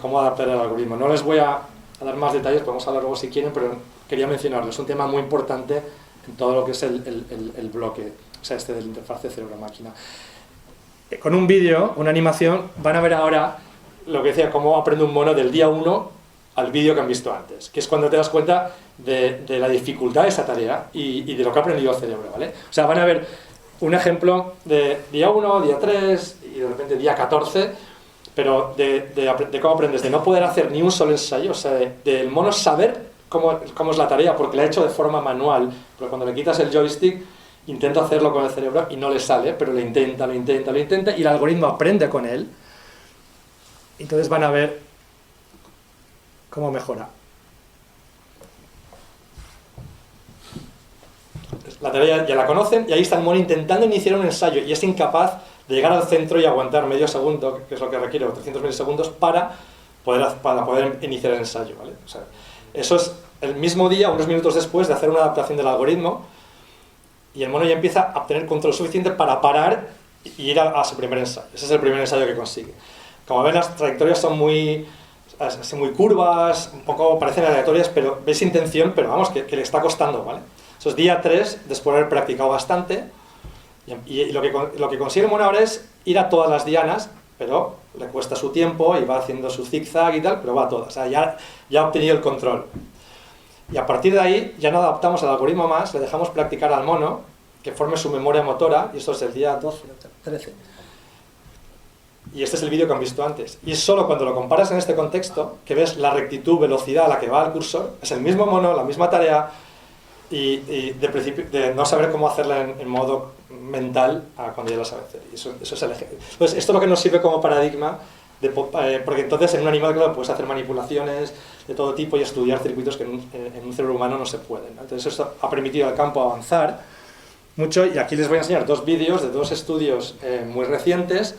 cómo adaptar el algoritmo. No les voy a dar más detalles, podemos hablar luego si quieren, pero quería mencionarlo. Es un tema muy importante en todo lo que es el bloque, o sea, de la interfaz de cerebro-máquina. Con un vídeo, una animación, van a ver ahora lo que decía, cómo aprende un mono del día 1 al vídeo que han visto antes, que es cuando te das cuenta de la dificultad de esa tarea y de lo que ha aprendido el cerebro, ¿vale? O sea, van a ver un ejemplo de día 1, día 3 y de repente día 14, pero de cómo aprendes, de no poder hacer ni un solo ensayo, o sea, del mono saber cómo es la tarea, porque la ha hecho de forma manual, pero cuando le quitas el joystick, intenta hacerlo con el cerebro y no le sale, pero lo intenta, y el algoritmo aprende con él. Entonces van a ver cómo mejora. La tarea ya la conocen, y ahí está el mono intentando iniciar un ensayo, y es incapaz de llegar al centro y aguantar medio segundo, que es lo que requiere, o 300 milisegundos, para poder iniciar el ensayo, ¿vale? O sea, eso es el mismo día, unos minutos después de hacer una adaptación del algoritmo, y el mono ya empieza a obtener control suficiente para parar y ir a su primer ensayo. Ese es el primer ensayo que consigue. Como ven, las trayectorias son muy curvas, un poco parecen aleatorias, pero ves intención, pero vamos, que le está costando, ¿vale? Eso es día 3, después de haber practicado bastante, y lo que consigue el mono ahora es ir a todas las dianas, pero le cuesta su tiempo y va haciendo su zigzag y tal, pero va a todas, o sea, ya ha obtenido el control. Y a partir de ahí ya no adaptamos al algoritmo más, le dejamos practicar al mono, que forme su memoria motora, y esto es el día 12, 13. Y este es el vídeo que han visto antes. Y es solo cuando lo comparas en este contexto que ves la rectitud, velocidad a la que va el cursor, es el mismo mono, la misma tarea, y de no saber cómo hacerla en modo mental cuando ya lo sabe hacer. Y eso es el ejemplo. Entonces, esto es lo que nos sirve como paradigma, porque entonces en un animal, claro, puedes hacer manipulaciones de todo tipo y estudiar circuitos que en un cerebro humano no se pueden, ¿no? Entonces eso ha permitido al campo avanzar mucho, y aquí les voy a enseñar 2 vídeos de 2 estudios muy recientes.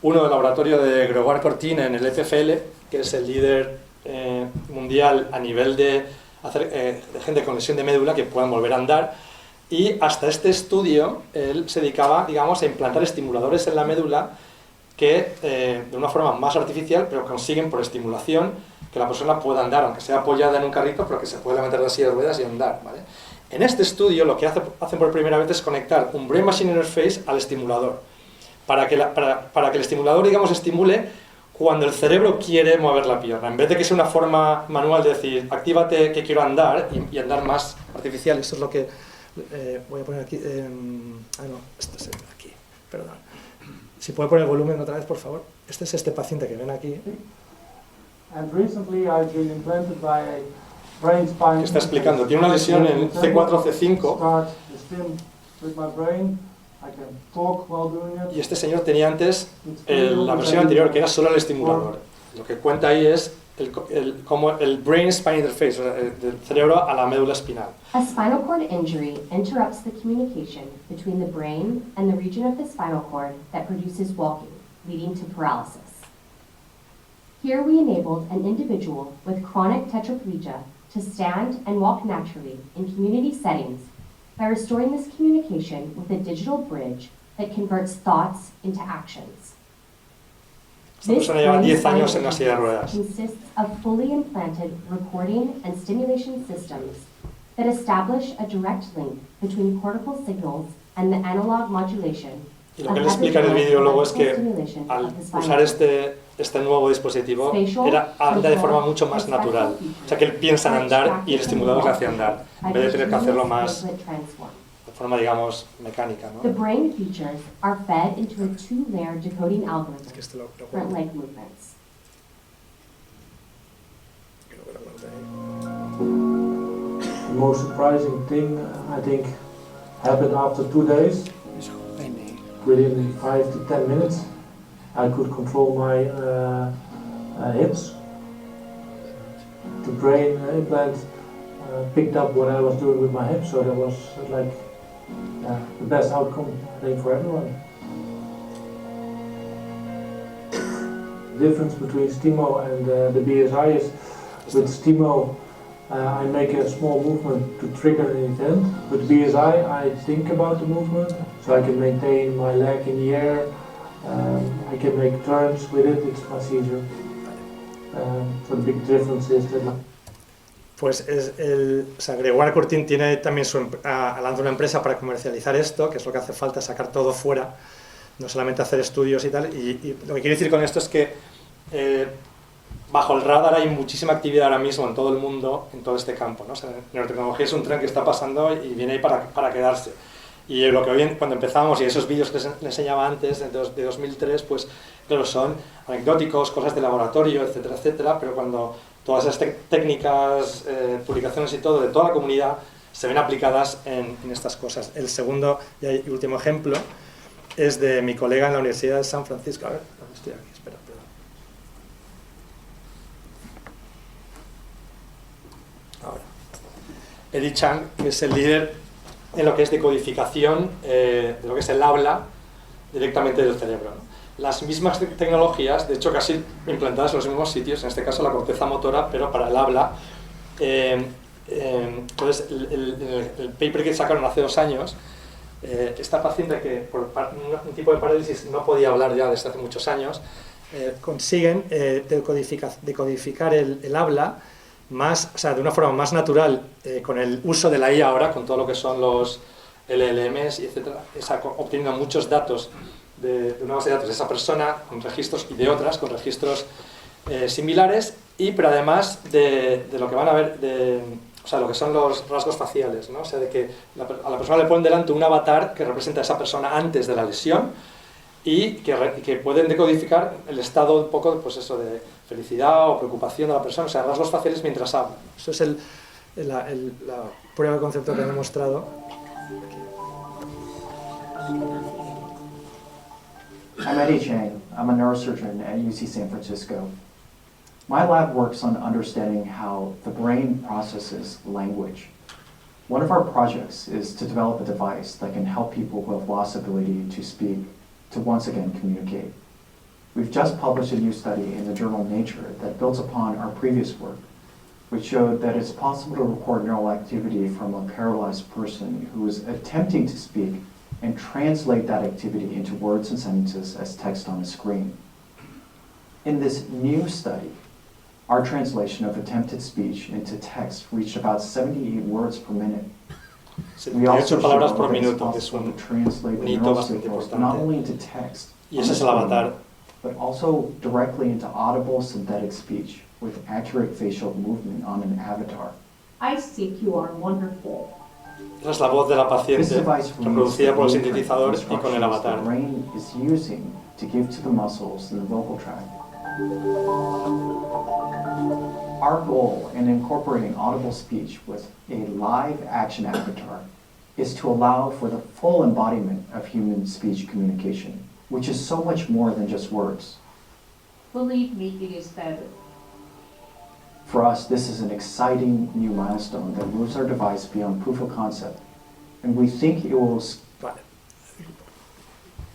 Uno del laboratorio de Grégoire Courtine en el EPFL, que es el líder mundial a nivel de gente con lesión de médula que puedan volver a andar, y hasta este estudio él se dedicaba, digamos, a implantar estimuladores en la médula que de una forma más artificial, pero consiguen por estimulación que la persona pueda andar, aunque sea apoyada en un carrito, pero que se pueda levantar de la silla de ruedas y andar, ¿vale? En este estudio lo que hacen por primera vez es conectar un Brain Machine Interface al estimulador, para que el estimulador, digamos, estimule cuando el cerebro quiere mover la pierna, en vez de que sea una forma manual de decir, actívate que quiero andar, y andar más artificial. Eso es lo que voy a poner aquí. No, esto es aquí, perdón. Si puede poner el volumen otra vez, por favor. Este es este paciente que ven aquí. Que está explicando, tiene una lesión en C4, C5. Y este señor tenía antes la versión anterior, que era solo el estimulador. Lo que cuenta ahí es como el brain spine interface, o sea, del cerebro a la médula espinal. A spinal cord injury interrupts the communication between the brain and the region of the spinal cord that produces walking, leading to paralysis. Here we enabled an individual with chronic tetraplegia to stand and walk naturally in community settings by restoring this communication with a digital bridge that converts thoughts into actions. Esta persona lleva 10 años en la silla de ruedas. Consists of fully implanted recording and stimulation systems that establish a direct link between cortical signals and the analog modulation. Y lo que él explica en el vídeo luego es que al usar este nuevo dispositivo anda de forma mucho más natural. O sea que él piensa en andar y el estimulador le hace andar, en vez de tener que hacerlo más de forma, digamos, mecánica, ¿no? The brain features are fed into a 2-layer decoding algorithm for leg movements. The most surprising thing, I think, happened after 2 days. Within 5 to 10 minutes, I could control my hips. The brain implant picked up what I was doing with my hips, so that was like the best outcome, I think, for everyone. The difference between STIMO and the BSI is, with STIMO, I make a small movement to trigger an intent. With BSI, I think about the movement, so I can maintain my leg in the air. I can make turns with it, it's much easier. So the big difference is that... Pues Grégoire Courtine tiene también lanza una empresa para comercializar esto, que es lo que hace falta, sacar todo fuera, no solamente hacer estudios y tal. Y lo que quiero decir con esto es que bajo el radar hay muchísima actividad ahora mismo en todo el mundo, en todo este campo, ¿no? O sea, la neurotecnología es un tren que está pasando y viene ahí para quedarse. Y lo que hoy, cuando empezamos, y esos vídeos que les enseñaba antes, de 2003, pues claro, son anecdóticos, cosas de laboratorio, etcétera, etcétera, pero cuando todas esas técnicas, publicaciones y todo de toda la comunidad se ven aplicadas en estas cosas. El segundo y último ejemplo es de mi colega en la Universidad de San Francisco. A ver, ¿dónde estoy aquí? Espera. Ahora. Eddie Chang, que es el líder en lo que es decodificación de lo que es el habla directamente del cerebro, ¿no? Las mismas tecnologías, de hecho casi implantadas en los mismos sitios, en este caso la corteza motora, pero para el habla. Entonces, el paper que sacaron hace 2 años, esta paciente que por un tipo de parálisis no podía hablar ya desde hace muchos años, consiguen decodificar el habla más, o sea, de una forma más natural, con el uso de la IA ahora, con todo lo que son los LLMs y etcétera, obteniendo muchos datos de una base de datos de esa persona con registros y de otras con registros similares, pero además de lo que van a ver, o sea, lo que son los rasgos faciales, ¿no? O sea, de que a la persona le ponen delante un avatar que representa a esa persona antes de la lesión y que pueden decodificar el estado un poco, pues eso, de felicidad o preocupación de la persona, o sea, rasgos faciales mientras habla. Eso es la prueba de concepto que he demostrado. I'm Eddie Chang. I'm a neurosurgeon at UC San Francisco. My lab works on understanding how the brain processes language. One of our projects is to develop a device that can help people who have lost ability to speak to once again communicate. We've just published a new study in the journal Nature that builds upon our previous work, which showed that it's possible to record neural activity from a paralyzed person who is attempting to speak and translate that activity into words and sentences as text on a screen. In this new study, our translation of attempted speech into text reached about 78 words per minute. We also showed palabras por that it's minuto, que es possible to translate the hito neural bastante signals importante. not only into text, Y ese es el avatar. but also directly into audible synthetic speech with accurate facial movement on an avatar. I think you are wonderful. Esa es la voz de la This paciente, device reproducida por el reads the sintetizador y con el instructions the avatar. brain is using to give to the muscles in the vocal tract. Our goal in incorporating audible speech with a live action avatar is to allow for the full embodiment of human speech communication, which is so much more than just words. Believe me, it is better. For us, this is an exciting new milestone that moves our device beyond proof of concept, and we think it will. Vale.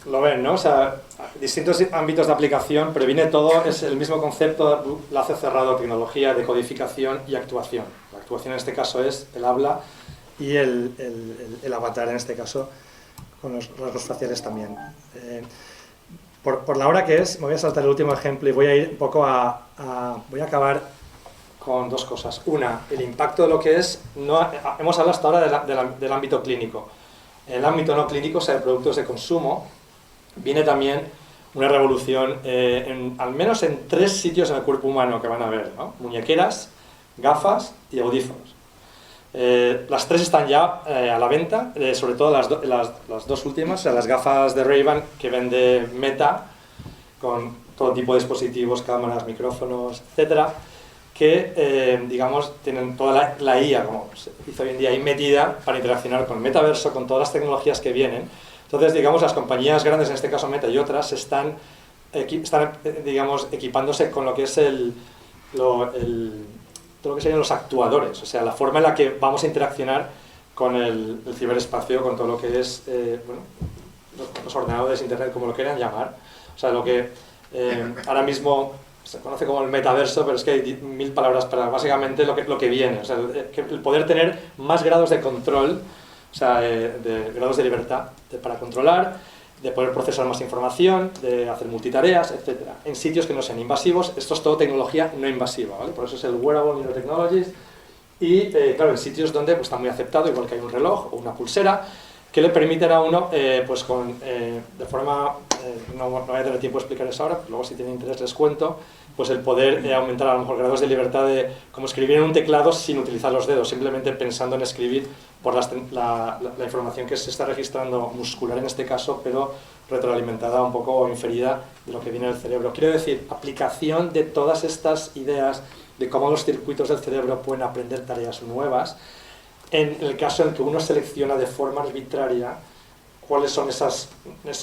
Lo ven, ¿no? O sea, distintos ámbitos de aplicación, pero viene todo, es el mismo concepto, lazo cerrado, tecnología, decodificación y actuación. La actuación en este caso es el habla y el avatar en este caso, con los rasgos faciales también. Por la hora que es, me voy a saltar el último ejemplo y voy a ir un poco voy a acabar con dos cosas. Una, el impacto de lo que es, hemos hablado hasta ahora del ámbito clínico. En el ámbito no clínico, o sea, de productos de consumo, viene también una revolución, al menos en 3 sitios en el cuerpo humano que van a ver, ¿no? Muñequeras, gafas y audífonos. Las 3 están ya a la venta, sobre todo las 2 últimas, o sea, las gafas de Ray-Ban que vende Meta, con todo tipo de dispositivos, cámaras, micrófonos, etcétera, que, digamos, tienen toda la IA, como se dice hoy en día, ahí metida para interaccionar con el metaverso, con todas las tecnologías que vienen. Entonces, digamos, las compañías grandes, en este caso Meta y otras, están digamos, equipándose con lo que es todo lo que serían los actuadores, o sea, la forma en la que vamos a interaccionar con el ciberespacio, con todo lo que es, bueno, los ordenadores, internet, como lo quieran llamar. O sea, lo que ahora mismo se conoce como el metaverso, pero es que hay 1000 palabras para básicamente lo que viene. O sea, el poder tener más grados de control, o sea, de grados de libertad para controlar, de poder procesar más información, de hacer multitareas, etc. En sitios que no sean invasivos. Esto es todo tecnología no invasiva, ¿vale? Por eso es el Wearable Neurotechnologies. Y, claro, en sitios donde pues, está muy aceptado, igual que hay un reloj o una pulsera, que le permiten a uno, pues de forma, no voy a tener tiempo de explicar eso ahora, pero luego si tienen interés les cuento, pues el poder aumentar a lo mejor grados de libertad de como escribir en un teclado sin utilizar los dedos, simplemente pensando en escribir por la información que se está registrando muscular en este caso, pero retroalimentada un poco o inferida de lo que viene del cerebro. Quiero decir, aplicación de todas estas ideas de cómo los circuitos del cerebro pueden aprender tareas nuevas, en el caso en que uno selecciona de forma arbitraria cuáles son esas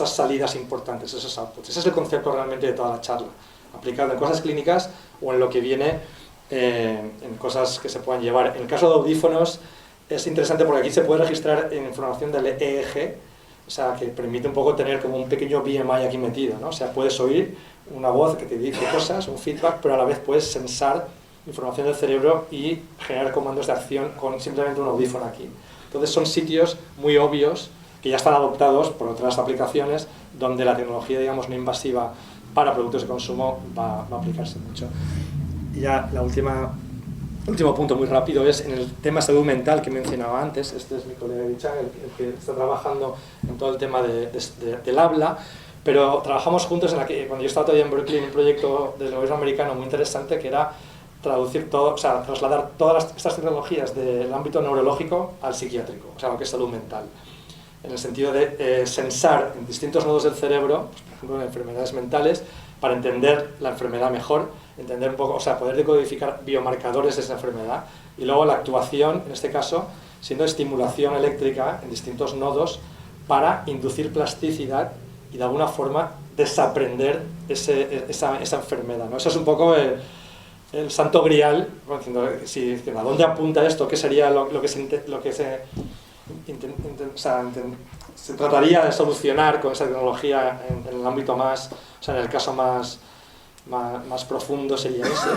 salidas importantes, esos outputs. Ese es el concepto realmente de toda la charla, aplicado en cosas clínicas o en lo que viene en cosas que se puedan llevar. En el caso de audífonos es interesante porque aquí se puede registrar información del EEG, o sea, que permite un poco tener como un pequeño BMI aquí metido, ¿no? O sea, puedes oír una voz que te dice cosas, un feedback, pero a la vez puedes sensar información del cerebro y generar comandos de acción con simplemente un audífono aquí. Entonces son sitios muy obvios que ya están adoptados por otras aplicaciones donde la tecnología, digamos, no invasiva para productos de consumo va a aplicarse mucho. Y ya el último punto muy rápido es en el tema salud mental que mencionaba antes. Este es mi colega Vichan, el que está trabajando en todo el tema del habla, pero trabajamos juntos cuando yo estaba todavía en Berkeley en un proyecto del gobierno americano muy interesante que era trasladar todas estas tecnologías del ámbito neurológico al psiquiátrico, o sea, lo que es salud mental, en el sentido de sensar en distintos nodos del cerebro, por ejemplo en enfermedades mentales, para entender la enfermedad mejor, entender un poco, o sea, poder decodificar biomarcadores de esa enfermedad, y luego la actuación, en este caso, siendo estimulación eléctrica en distintos nodos para inducir plasticidad y de alguna forma desaprender esa enfermedad, ¿no? Eso es un poco el santo grial, ¿a dónde apunta esto? ¿Qué sería lo que se trataría de solucionar con esa tecnología en el ámbito más, o sea, en el caso más profundo sería ese,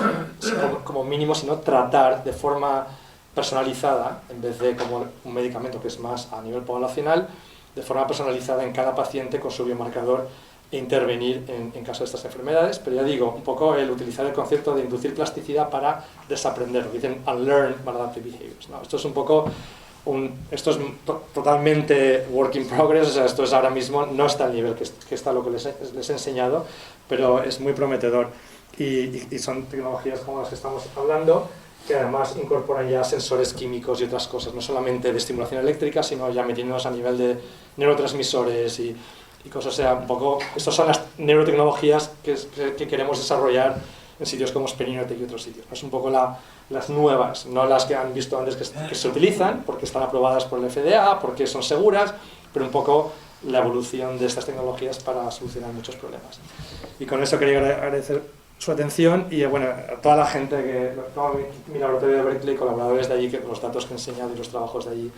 como mínimo, sino tratar de forma personalizada, en vez de como un medicamento que es más a nivel poblacional, de forma personalizada en cada paciente con su biomarcador e intervenir en caso de estas enfermedades. Pero ya digo, un poco el utilizar el concepto de inducir plasticidad para desaprender, lo que dicen unlearn maladaptive behaviors, ¿no? Esto es un poco esto es totalmente work in progress, o sea, esto es ahora mismo, no está al nivel que está lo que les he enseñado, pero es muy prometedor y son tecnologías como las que estamos hablando, que además incorporan ya sensores químicos y otras cosas, no solamente de estimulación eléctrica, sino ya metiéndonos a nivel de neurotransmisores y cosas. O sea, un poco, estas son las neurotecnologías que queremos desarrollar en sitios como Sperinotec y otros sitios. Es un poco las nuevas, no las que han visto antes que se utilizan, porque están aprobadas por el FDA, porque son seguras, pero un poco la evolución de estas tecnologías para solucionar muchos problemas. Y con eso quería agradecer su atención y bueno, a toda la gente mi laboratorio de Berkeley, colaboradores de allí, que los datos que he enseñado y los trabajos de allí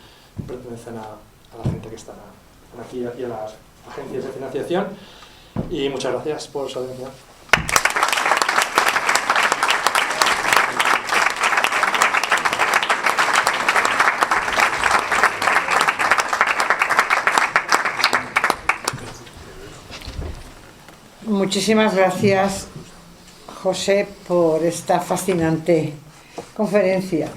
pertenecen a la gente que está aquí y a las agencias de financiación. Y muchas gracias por su atención. Muchísimas gracias, José, por esta fascinante conferencia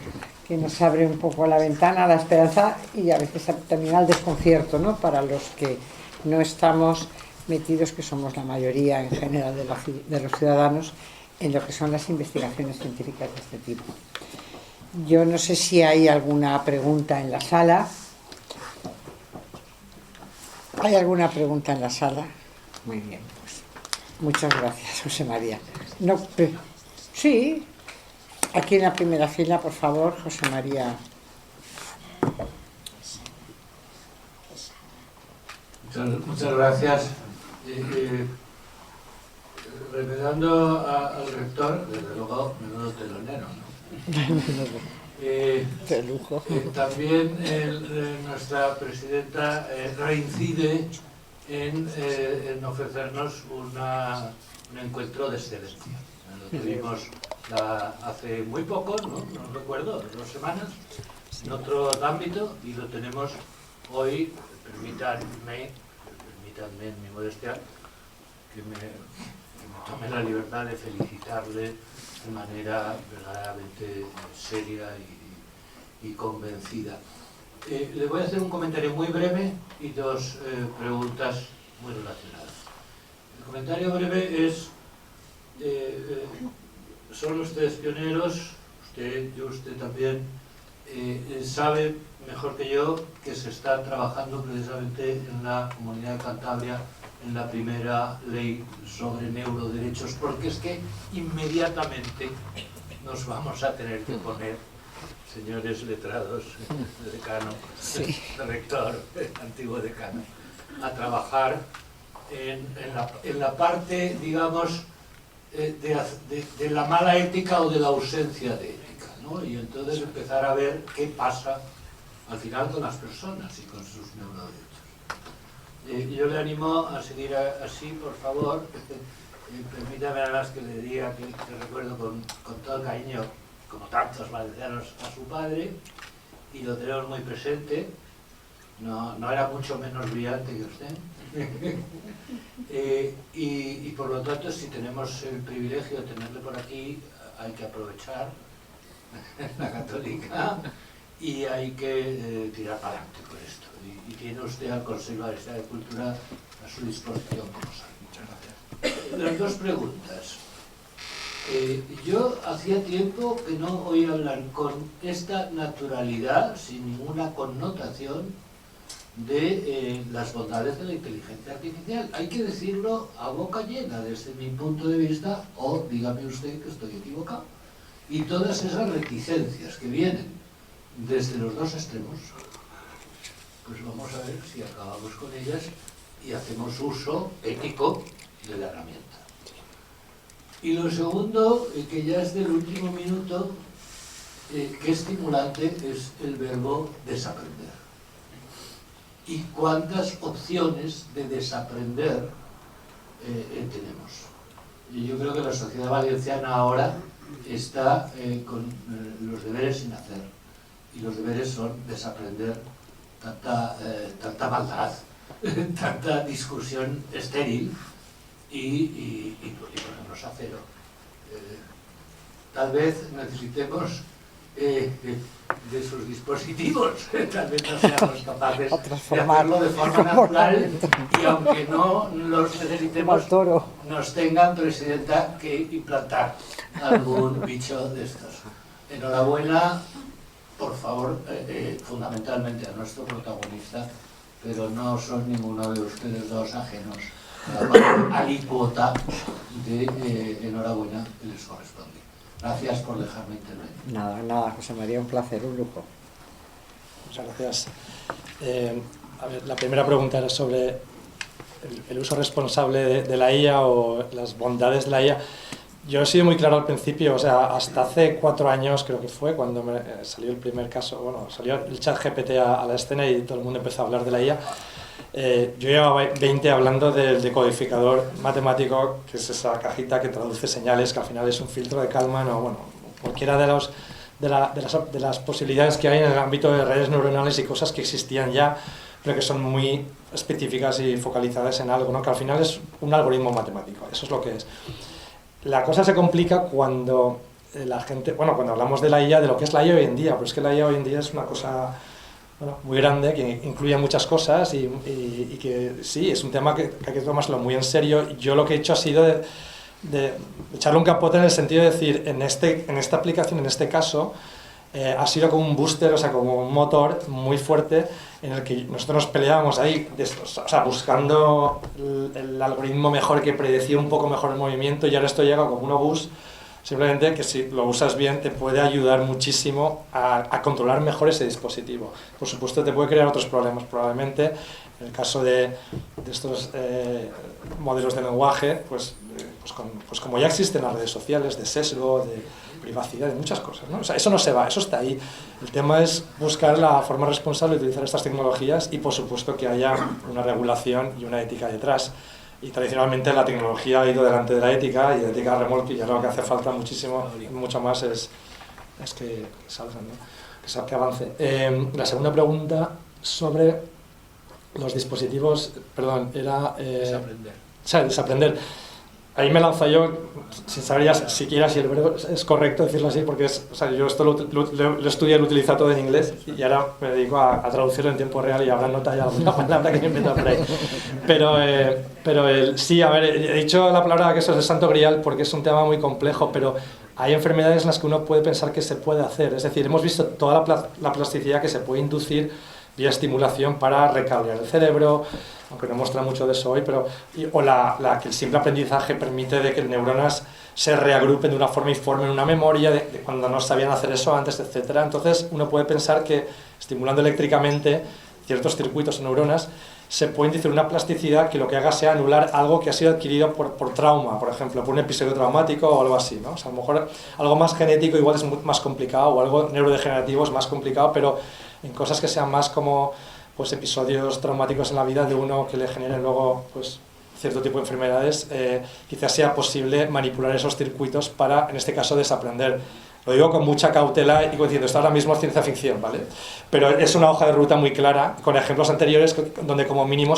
que nos abre un poco la ventana a la esperanza y a veces también al desconcierto, ¿no? Para los que no estamos metidos, que somos la mayoría en general de los ciudadanos, en lo que son las investigaciones científicas de este tipo. Yo no sé si hay alguna pregunta en la sala. ¿Hay alguna pregunta en la sala? Muy bien, pues muchas gracias, José María. No, sí, aquí en la primera fila, por favor, José María. Muchas gracias. Recordando al rector, desde luego, menudo telonero, ¿no? De lujo. También nuestra presidenta reincide en ofrecernos un encuentro de excelencia. Lo tuvimos hace muy poco, no recuerdo, 2 semanas, en otro ámbito, y lo tenemos hoy. Permítanme en mi modestia que me tome la libertad de felicitarle de manera verdaderamente seria y convencida. Le voy a hacer un comentario muy breve y 2 preguntas muy relacionadas. El comentario breve es, son ustedes pioneros, usted también, sabe mejor que yo que se está trabajando precisamente en la Comunidad de Cantabria en la primera ley sobre neuroderechos, porque es que inmediatamente nos vamos a tener que poner, señores letrados, decano, sí, rector, antiguo decano, a trabajar en la parte, digamos, de la mala ética o de la ausencia de ética, ¿no? Y entonces empezar a ver qué pasa al final con las personas y con sus neuroderechos. Yo le animo a seguir así, por favor. Permítame además que le diga que recuerdo con todo cariño, como tantos valencianos, a su padre, y lo tenemos muy presente. no era mucho menos brillante que usted. Y por lo tanto, si tenemos el privilegio de tenerle por aquí, hay que aprovechar la católica y hay que tirar para adelante con esto. Y tiene usted al Consejo Valenciano de Cultura a su disposición, como sabe. Muchas gracias. Las dos preguntas. Yo hacía tiempo que no oía hablar con esta naturalidad, sin ninguna connotación, de las bondades de la inteligencia artificial. Hay que decirlo a boca llena desde mi punto de vista, o dígame usted que estoy equivocado. Y todas esas reticencias que vienen desde los dos extremos, pues vamos a ver si acabamos con ellas y hacemos uso ético de la herramienta. Y lo segundo, que ya es del último minuto, qué estimulante es el verbo desaprender. Y cuántas opciones de desaprender tenemos. Y yo creo que la sociedad valenciana ahora está con los deberes sin hacer. Y los deberes son desaprender tanta maldad, tanta discusión estéril y ponernos a cero. Tal vez necesitemos de sus dispositivos, tal vez no seamos capaces de hacerlo de forma natural y aunque no los necesitemos, nos tengan, presidenta, que implantar algún bicho de estos. Enhorabuena, por favor, fundamentalmente a nuestro protagonista, pero no son ninguno de ustedes dos ajenos a la alícuota de enhorabuena que les corresponde. Gracias por dejarme intervenir. Nada, José María, un placer, un lujo. Muchas gracias. A ver, la primera pregunta era sobre el uso responsable de la IA o las bondades de la IA. Yo he sido muy claro al principio, o sea, hasta hace 4 años creo que fue cuando salió el primer caso, bueno, salió el ChatGPT a la escena y todo el mundo empezó a hablar de la IA. Yo llevaba 20 hablando del decodificador matemático, que es esa cajita que traduce señales, que al final es un filtro de Kalman o bueno, cualquiera de las posibilidades que hay en el ámbito de redes neuronales y cosas que existían ya, pero que son muy específicas y focalizadas en algo, ¿no? Que al final es un algoritmo matemático, eso es lo que es. La cosa se complica cuando la gente, bueno, cuando hablamos de la IA, de lo que es la IA hoy en día, pero es que la IA hoy en día es una cosa muy grande, que incluye muchas cosas y que sí, es un tema que hay que tomárselo muy en serio. Yo lo que he hecho ha sido de echarle un capote en el sentido de decir, en esta aplicación, en este caso, ha sido como un booster, o sea, como un motor muy fuerte en el que nosotros nos peleábamos ahí, o sea, buscando el algoritmo mejor que predecía un poco mejor el movimiento, y ahora esto llega como un obús, simplemente que si lo usas bien te puede ayudar muchísimo a controlar mejor ese dispositivo. Por supuesto te puede crear otros problemas, probablemente en el caso de estos modelos de lenguaje, pues como ya existen las redes sociales, de sesgo, de privacidad, de muchas cosas, ¿no? O sea, eso no se va, eso está ahí. El tema es buscar la forma responsable de utilizar estas tecnologías y por supuesto que haya una regulación y una ética detrás. Y tradicionalmente la tecnología ha ido delante de la ética, y la ética remolque, y ahora lo que hace falta mucho más es que salgan, ¿no? que avance. La segunda pregunta sobre los dispositivos, perdón, era... Desaprender. O sea, desaprender. Ahí me lanzo yo, sin saber ya siquiera si el verbo es correcto decirlo así, porque o sea, yo esto lo estudié, lo utilizo todo en inglés y ahora me dedico a traducirlo en tiempo real y habrá nota ya alguna palabra que me invento por ahí. Pero sí, a ver, he dicho la palabra que eso es el santo grial porque es un tema muy complejo, pero hay enfermedades en las que uno puede pensar que se puede hacer. Es decir, hemos visto toda la plasticidad que se puede inducir vía estimulación para recalibrar el cerebro, aunque no muestra mucho de eso hoy, pero que el simple aprendizaje permite de que neuronas se reagrupen de una forma y formen una memoria de cuando no sabían hacer eso antes, etc. Entonces uno puede pensar que estimulando eléctricamente ciertos circuitos o neuronas se puede inducir una plasticidad que lo que haga sea anular algo que ha sido adquirido por trauma, por ejemplo, por un episodio traumático o algo así, ¿no? O sea, a lo mejor algo más genético igual es más complicado, o algo neurodegenerativo es más complicado, pero en cosas que sean más como pues episodios traumáticos en la vida de uno que le generen luego pues cierto tipo de enfermedades, quizás sea posible manipular esos circuitos para, en este caso, desaprender. Lo digo con mucha cautela y diciendo, esto ahora mismo es ciencia ficción, ¿vale? Pero es una hoja de ruta muy clara, con ejemplos anteriores, donde como mínimo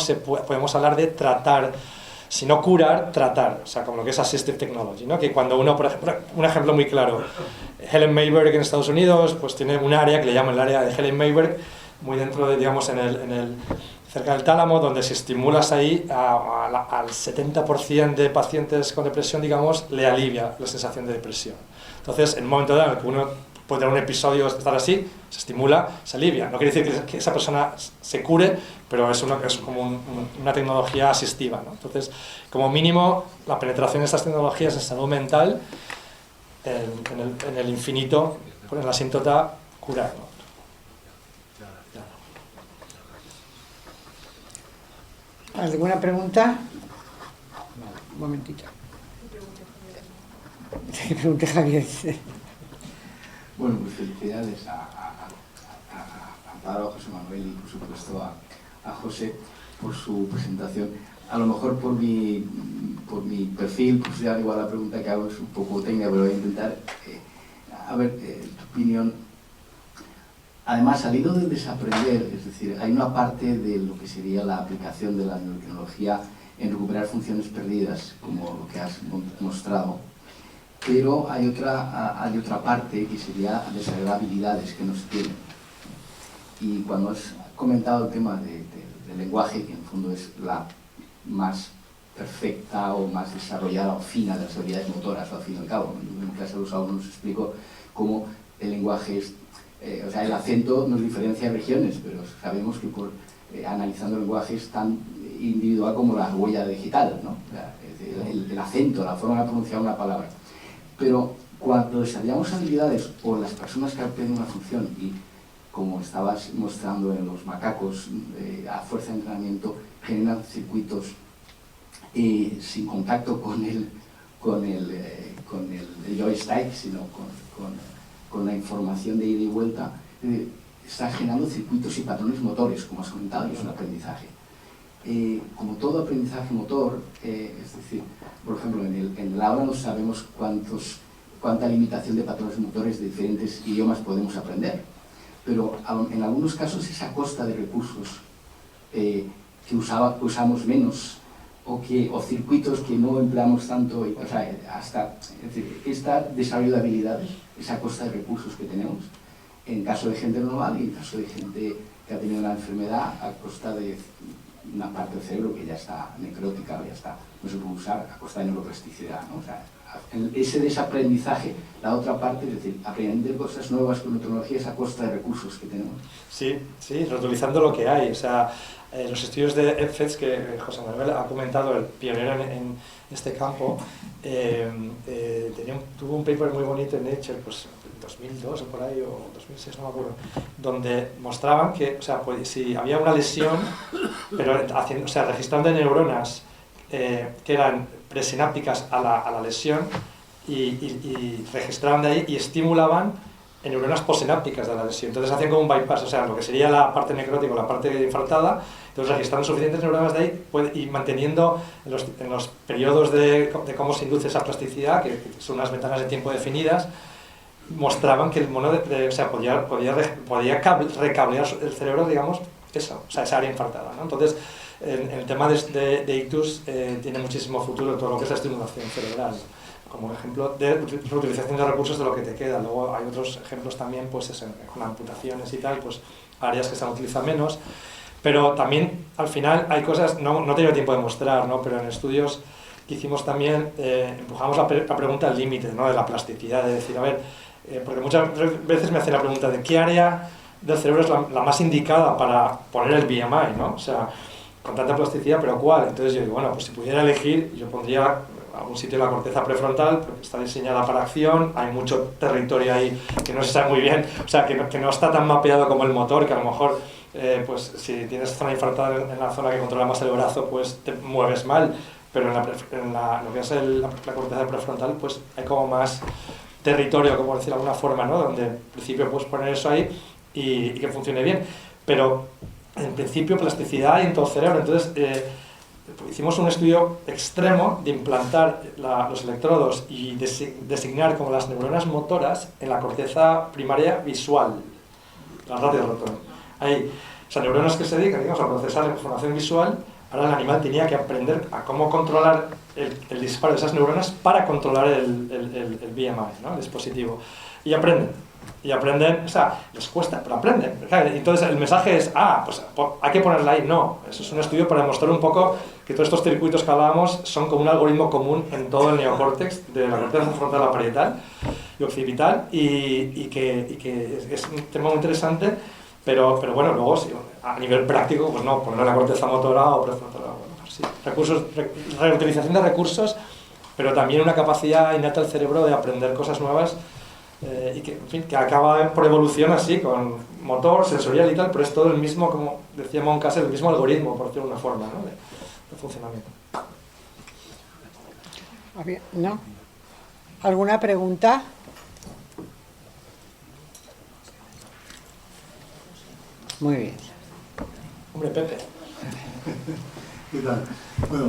podemos hablar de tratar, si no curar, tratar, o sea, como lo que es Assistive Technology, ¿no? Que cuando uno, por ejemplo, un ejemplo muy claro, Helen Mayberg en Estados Unidos, pues tiene un área que le llaman el área de Helen Mayberg, muy dentro de, digamos, cerca del tálamo, donde si estimulas ahí al 70% de pacientes con depresión, digamos, le alivia la sensación de depresión. Entonces, en un momento dado en el que uno puede tener un episodio de estar así, se estimula, se alivia. No quiere decir que esa persona se cure, pero es como una tecnología asistiva, ¿no? Entonces, como mínimo, la penetración de estas tecnologías en salud mental, en el infinito, en la asíntota, curar, ¿no? ¿Alguna pregunta? Un momentito. ¿Qué pregunta, Javier? Bueno, pues felicidades a Amparo, a José Manuel y por supuesto a José por su presentación. A lo mejor por mi perfil, pues ya igual la pregunta que hago es un poco técnica, pero voy a intentar, a ver, tu opinión. Además, al hilo de desaprender, es decir, hay una parte de lo que sería la aplicación de la neurotecnología en recuperar funciones perdidas, como lo que has mostrado, pero hay otra parte que sería desarrollar habilidades que no se tienen. Y cuando has comentado el tema del lenguaje, que en el fondo es la más perfecta o más desarrollada o fina de las habilidades motoras, al fin y al cabo, en clase de los alumnos explico cómo el lenguaje es, o sea, el acento nos diferencia en regiones, pero sabemos que analizando el lenguaje es tan individual como la huella digital, ¿no? O sea, el acento, la forma de pronunciar una palabra. Pero cuando desarrollamos habilidades o las personas que aprenden una función y, como estabas mostrando en los macacos, a fuerza de entrenamiento, generan circuitos sin contacto con el joystick, sino con la información de ida y vuelta, está generando circuitos y patrones motores, como has comentado, y es un aprendizaje. Como todo aprendizaje motor, es decir, por ejemplo, en el aula no sabemos cuánta limitación de patrones motores de diferentes idiomas podemos aprender, pero en algunos casos es a costa de recursos que usamos menos o circuitos que no empleamos tanto, o sea, es decir, este desarrollo de habilidades es a costa de recursos que tenemos, en caso de gente normal y en caso de gente que ha tenido una enfermedad, a costa de una parte del cerebro que ya está necrótica, ya está, no se puede usar, a costa de neuroplasticidad, ¿no? O sea, ese desaprendizaje, la otra parte, es decir, aprender cosas nuevas con tecnologías a costa de recursos que tenemos. Sí, reutilizando lo que hay. O sea, los estudios de EFETS que José Manuel ha comentado, el pionero en este campo, tuvo un paper muy bonito en Nature, pues en 2002 o por ahí, o 2006, no me acuerdo, donde mostraban que, o sea, pues, si había una lesión, pero registrando neuronas que eran presinápticas a la lesión y registraban de ahí y estimulaban en neuronas postsinápticas de la lesión. Entonces hacían como un bypass, o sea, lo que sería la parte necrótica o la parte infartada, entonces registrando suficientes neuronas de ahí y manteniendo en los periodos de cómo se induce esa plasticidad, que son unas ventanas de tiempo definidas, mostraban que el mono podía recablear el cerebro, digamos, eso, o sea, esa área infartada, ¿no? Entonces, en el tema de ictus tiene muchísimo futuro en todo lo que es la estimulación cerebral, como ejemplo de reutilización de recursos de lo que te queda. Luego hay otros ejemplos también, pues con amputaciones y tal, pues áreas que se han utilizado menos, pero también al final hay cosas, no he tenido tiempo de mostrar, ¿no? Pero en estudios que hicimos también empujamos la pregunta al límite, ¿no? De la plasticidad, de decir, a ver, porque muchas veces me hacen la pregunta de qué área del cerebro es la más indicada para poner el BMI, ¿no? O sea, con tanta plasticidad, pero ¿cuál? Entonces yo digo, bueno, pues si pudiera elegir, yo pondría algún sitio de la corteza prefrontal, porque está diseñada para acción, hay mucho territorio ahí que no se sabe muy bien, o sea, que no está tan mapeado como el motor, que a lo mejor, pues si tienes zona infartada en la zona que controla más el brazo, pues te mueves mal, pero en lo que es la corteza prefrontal, pues hay como más territorio, como decir de alguna forma, ¿no? Donde en principio puedes poner eso ahí y que funcione bien, pero en principio plasticidad y en todo el cerebro. Entonces hicimos un estudio extremo de implantar los electrodos y designar como las neuronas motoras en la corteza primaria visual, la radiorotón. Hay neuronas que se dedican, digamos, a procesar información visual. Ahora el animal tenía que aprender a cómo controlar el disparo de esas neuronas para controlar el BMI, ¿no? El dispositivo. Y aprenden, o sea, les cuesta, pero aprenden. Entonces el mensaje es, pues hay que ponerla ahí. No, eso es un estudio para demostrar un poco que todos estos circuitos que hablábamos son como un algoritmo común en todo el neocórtex, de la corteza frontal parietal y occipital, y que es un tema muy interesante, pero bueno, luego sí, a nivel práctico, pues no, poner la corteza motora o prefrontal, bueno, sí, reutilización de recursos, pero también una capacidad innata del cerebro de aprender cosas nuevas. Y que, en fin, que acaba por evolución así, con motor, sensorial y tal, pero es todo el mismo, como decía Moncassel, el mismo algoritmo, por decirlo de una forma, ¿no? de funcionamiento. ¿No? ¿Alguna pregunta? Muy bien. Hombre, Pepe. ¿Qué tal? Bueno,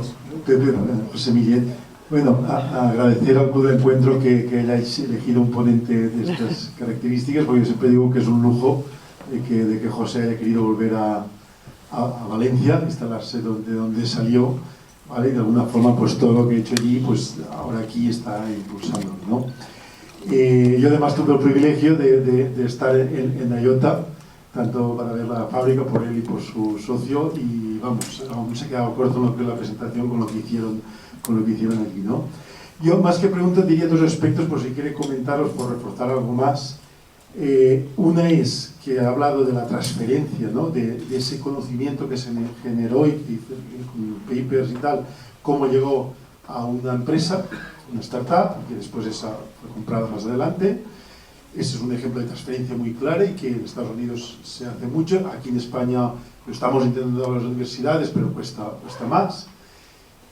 Pepe, José Miguel. Bueno, agradecer al Club de Encuentro que hayáis elegido un ponente de estas características, porque yo siempre digo que es un lujo de que José haya querido volver a Valencia, instalarse donde salió, ¿vale? Y de alguna forma, pues todo lo que he hecho allí, pues ahora aquí está impulsándolo, ¿no? Yo además tuve el privilegio de estar en Ayota, tanto para ver la fábrica por él y por su socio, y vamos, aún se ha quedado corto en lo que es la presentación con lo que hicieron aquí, ¿no? Yo, más que preguntas, diría dos aspectos, por si quiere comentaros, por reforzar algo más. Una es que ha hablado de la transferencia, ¿no? de ese conocimiento que se generó y con papers y tal, cómo llegó a una empresa, una startup, que después esa fue comprada más adelante. Ese es un ejemplo de transferencia muy clara y que en Estados Unidos se hace mucho. Aquí en España lo estamos intentando a las universidades, pero cuesta más.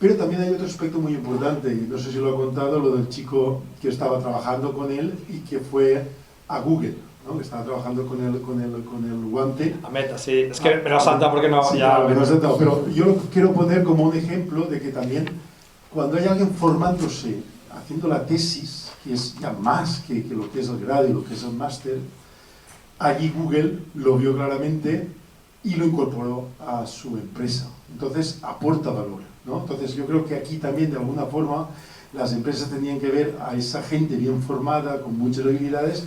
Pero también hay otro aspecto muy importante, y no sé si lo ha contado, lo del chico que estaba trabajando con él y que fue a Google, ¿no? Que estaba trabajando con el guante. A Meta, sí. Es que me lo ha saltado porque no... Sí, ya... me lo ha saltado, pero yo lo quiero poner como un ejemplo de que también cuando hay alguien formándose, haciendo la tesis, que es ya más que lo que es el grado y lo que es el máster, allí Google lo vio claramente y lo incorporó a su empresa. Entonces aporta valor, ¿no? Entonces yo creo que aquí también de alguna forma las empresas tenían que ver a esa gente bien formada, con muchas habilidades,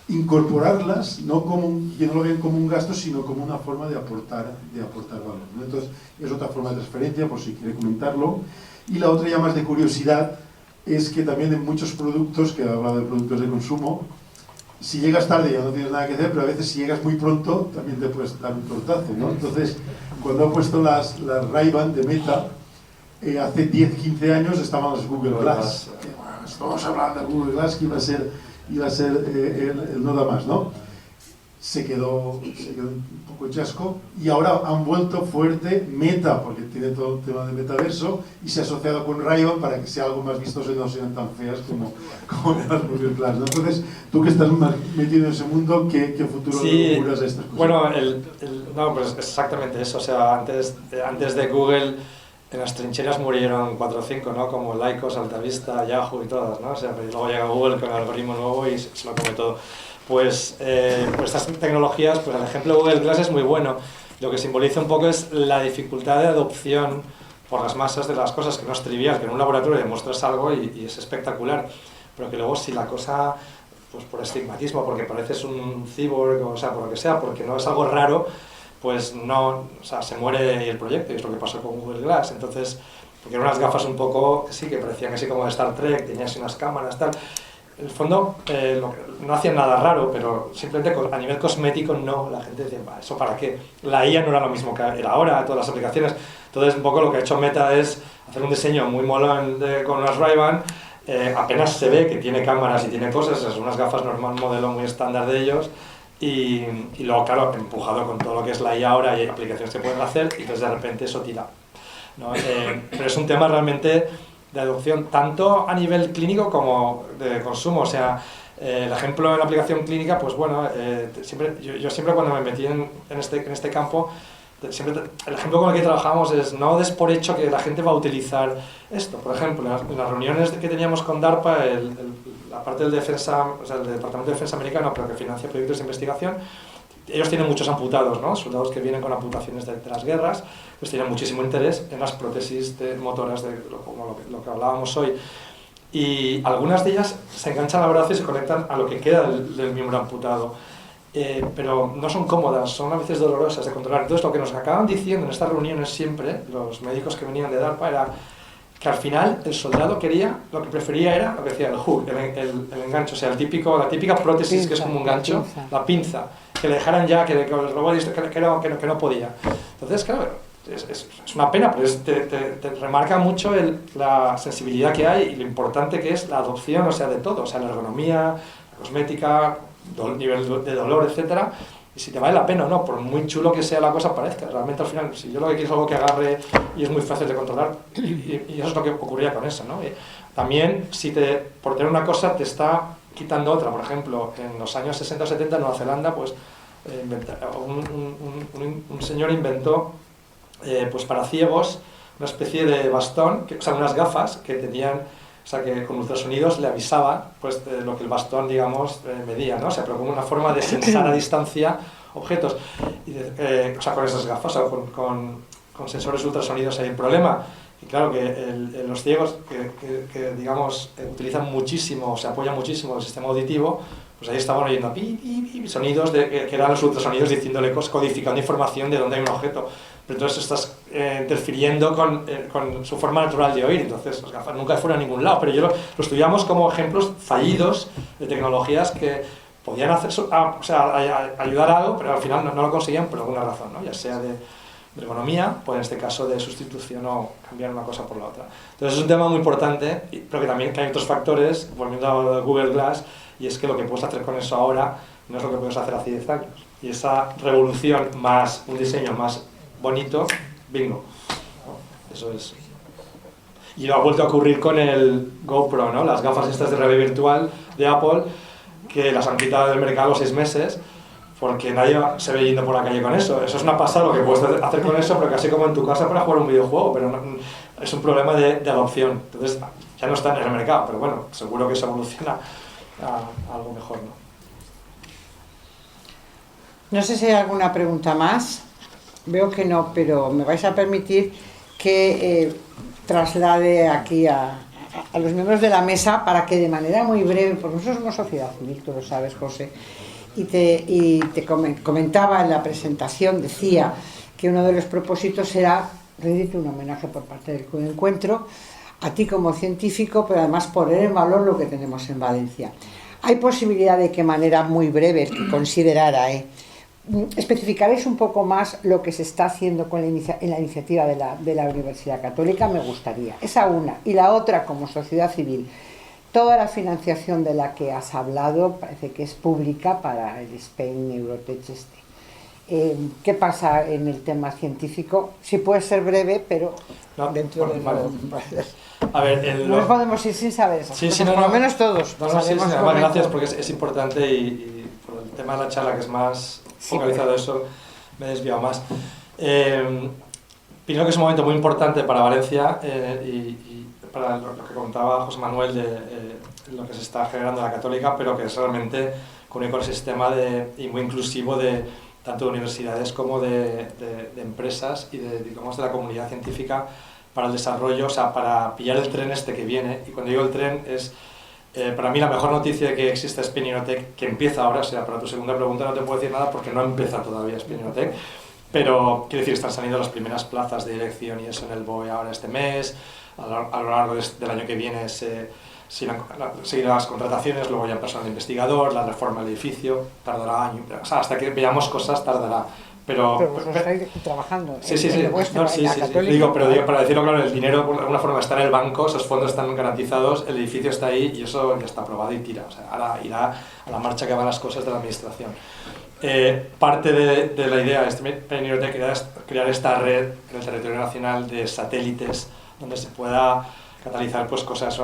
incorporarlas, que no lo vean como un gasto, sino como una forma de aportar valor, ¿no? Entonces es otra forma de transferencia, por si quiere comentarlo. Y la otra, ya más de curiosidad, es que también en muchos productos, que he hablado de productos de consumo, si llegas tarde ya no tienes nada que hacer, pero a veces si llegas muy pronto también te puedes dar un tortazo, ¿no? Entonces, cuando he puesto las Ray-Ban de Meta, hace 10-15 años estaban las Google Glass. Bueno, estamos hablando de Google Glass, que iba a ser el no da más, ¿no? Se quedó un poco chasco, y ahora han vuelto fuerte Meta, porque tiene todo el tema de metaverso, y se ha asociado con Ray-Ban para que sea algo más vistoso y no sean tan feas como las Google Glass, ¿no? Entonces, tú que estás más metido en ese mundo, ¿qué futuro le auguras a estas cosas? Bueno, no, pues exactamente eso. O sea, antes de Google, en las trincheras murieron 4 o 5, ¿no? Como Lycos, Altavista, Yahoo y todas, ¿no? O sea, pero luego llega Google con el algoritmo nuevo y se lo come todo. Pues estas tecnologías, pues el ejemplo de Google Glass es muy bueno. Lo que simboliza un poco es la dificultad de adopción por las masas de las cosas, que no es trivial, que en un laboratorio demuestras algo y es espectacular, pero que luego si la cosa, pues por estigmatismo, porque pareces un cyborg, o sea, por lo que sea, porque no es algo raro, pues no, o sea, se muere el proyecto, y es lo que pasó con Google Glass. Entonces, porque eran unas gafas un poco, sí, que parecían así como de Star Trek, tenías unas cámaras, tal. En el fondo, no hacían nada raro, pero simplemente a nivel cosmético no, la gente decía, ¿eso para qué? La IA no era lo mismo que era ahora, todas las aplicaciones. Entonces, un poco lo que ha hecho Meta es hacer un diseño muy molón con unas Ray-Ban, apenas se ve que tiene cámaras y tiene cosas, son unas gafas normal, modelo muy estándar de ellos, y luego, claro, empujado con todo lo que es la IA ahora, y hay aplicaciones que pueden hacer, y entonces de repente eso tira, ¿no? Pero es un tema realmente de adopción, tanto a nivel clínico como de consumo. O sea, el ejemplo en la aplicación clínica, pues bueno, yo siempre cuando me metí en este campo, el ejemplo con el que trabajamos es no des por hecho que la gente va a utilizar esto. Por ejemplo, en las reuniones que teníamos con DARPA, la parte del defensa, o sea, el Departamento de Defensa americano, pero que financia proyectos de investigación, ellos tienen muchos amputados, ¿no? Soldados que vienen con amputaciones de las guerras, pues tienen muchísimo interés en las prótesis motoras, como lo que hablábamos hoy. Y algunas de ellas se enganchan al brazo y se conectan a lo que queda del miembro amputado. Pero no son cómodas, son a veces dolorosas de controlar. Entonces, lo que nos acaban diciendo en estas reuniones siempre, los médicos que venían de DARPA, era que al final el soldado lo que prefería era lo que decía el hook, el enganche, o sea, la típica prótesis pinza, que es como un gancho, la pinza, que le dejaran ya, que el robot que no podía. Entonces, claro, es una pena, pero te remarca mucho la sensibilidad que hay y lo importante que es la adopción, o sea, de todo, o sea, la ergonomía, la cosmética, nivel de dolor, etcétera, y si te vale la pena o no, por muy chulo que sea la cosa parezca, realmente al final, si yo lo que quiero es algo que agarre y es muy fácil de controlar, y eso es lo que ocurría con eso, ¿no? Y también, por tener una cosa te está quitando otra. Por ejemplo, en los años 60 o 70 en Nueva Zelanda, pues un señor inventó pues para ciegos una especie de bastón, o sea, unas gafas que tenían, o sea, que con ultrasonidos le avisaba pues, de lo que el bastón, digamos, medía, ¿no? O sea, pero como una forma de sensar a distancia objetos. O sea, con esas gafas, o sea, con sensores ultrasonidos hay el problema. Y claro que los ciegos que digamos, utilizan muchísimo, se apoyan muchísimo el sistema auditivo, pues ahí estaban oyendo sonidos que eran los ultrasonidos diciéndole, codificando información de dónde hay un objeto. Pero entonces estás interfiriendo con su forma natural de oír, entonces las gafas nunca fueron a ningún lado. Pero yo lo estudiamos como ejemplos fallidos de tecnologías que podían hacer, ayudar a algo, pero al final no lo conseguían por alguna razón, ¿no? Ya sea de ergonomía, pues en este caso de sustitución o cambiar una cosa por la otra. Entonces es un tema muy importante, pero que también hay otros factores, volviendo a lo de Google Glass, y es que lo que puedes hacer con eso ahora no es lo que puedes hacer hace 10 años. Y esa revolución más un diseño más bonito, bingo, ¿no? Eso es. Y lo ha vuelto a ocurrir con el GoPro, ¿no? Las gafas estas de realidad virtual de Apple, que las han quitado del mercado a los 6 meses, porque nadie se ve yendo por la calle con eso. Eso es una pasada lo que puedes hacer con eso, pero casi como en tu casa para jugar un videojuego, pero no, es un problema de adopción. Entonces ya no están en el mercado, pero bueno, seguro que se evoluciona a algo mejor, ¿no? No sé si hay alguna pregunta más. Veo que no, pero me vais a permitir que traslade aquí a los miembros de la mesa para que de manera muy breve, porque nosotros somos sociedad civil, tú lo sabes, José, y te comentaba en la presentación, decía que uno de los propósitos era rendirte un homenaje por parte del Club de Encuentro a ti como científico, pero además poner en valor lo que tenemos en Valencia. Hay posibilidad de que de manera muy breve, que considerara, especificaréis un poco más lo que se está haciendo en la iniciativa de la Universidad Católica, me gustaría. Esa una. Y la otra, como sociedad civil, toda la financiación de la que has hablado parece que es pública para el Spain Neurotech ¿qué pasa en el tema científico? Sí puede ser breve, pero dentro de A ver, no podemos ir sin saber esas cosas, por lo menos todos. Gracias, porque es importante y por el tema de la charla, que es más focalizado eso, me he desviado más. Pienso que es un momento muy importante para Valencia y para lo que contaba José Manuel de lo que se está generando en la Católica, pero que es realmente con un ecosistema y muy inclusivo de tanto de universidades como de empresas y de la comunidad científica para el desarrollo, o sea, para pillar el tren este que viene. Y cuando digo el tren es, para mí, la mejor noticia de que existe Spain Neurotech, que empieza ahora. O sea, para tu segunda pregunta no te puedo decir nada porque no empieza todavía Spain Neurotech, pero quiero decir, están saliendo las primeras plazas de dirección y eso en el BOE ahora este mes. A lo largo del año que viene seguirán las contrataciones, luego ya personal investigador, la reforma del edificio, tardará años, o sea, hasta que veamos cosas tardará. Pero vosotros estáis trabajando Digo, para decirlo claro, el dinero de alguna forma está en el banco, esos fondos están garantizados, el edificio está ahí y eso ya está aprobado y tira. O sea, ahora irá a la marcha que van las cosas de la administración. Parte de la idea de Spain Neurotech era crear esta red en el territorio nacional de satélites donde se pueda catalizar pues cosas,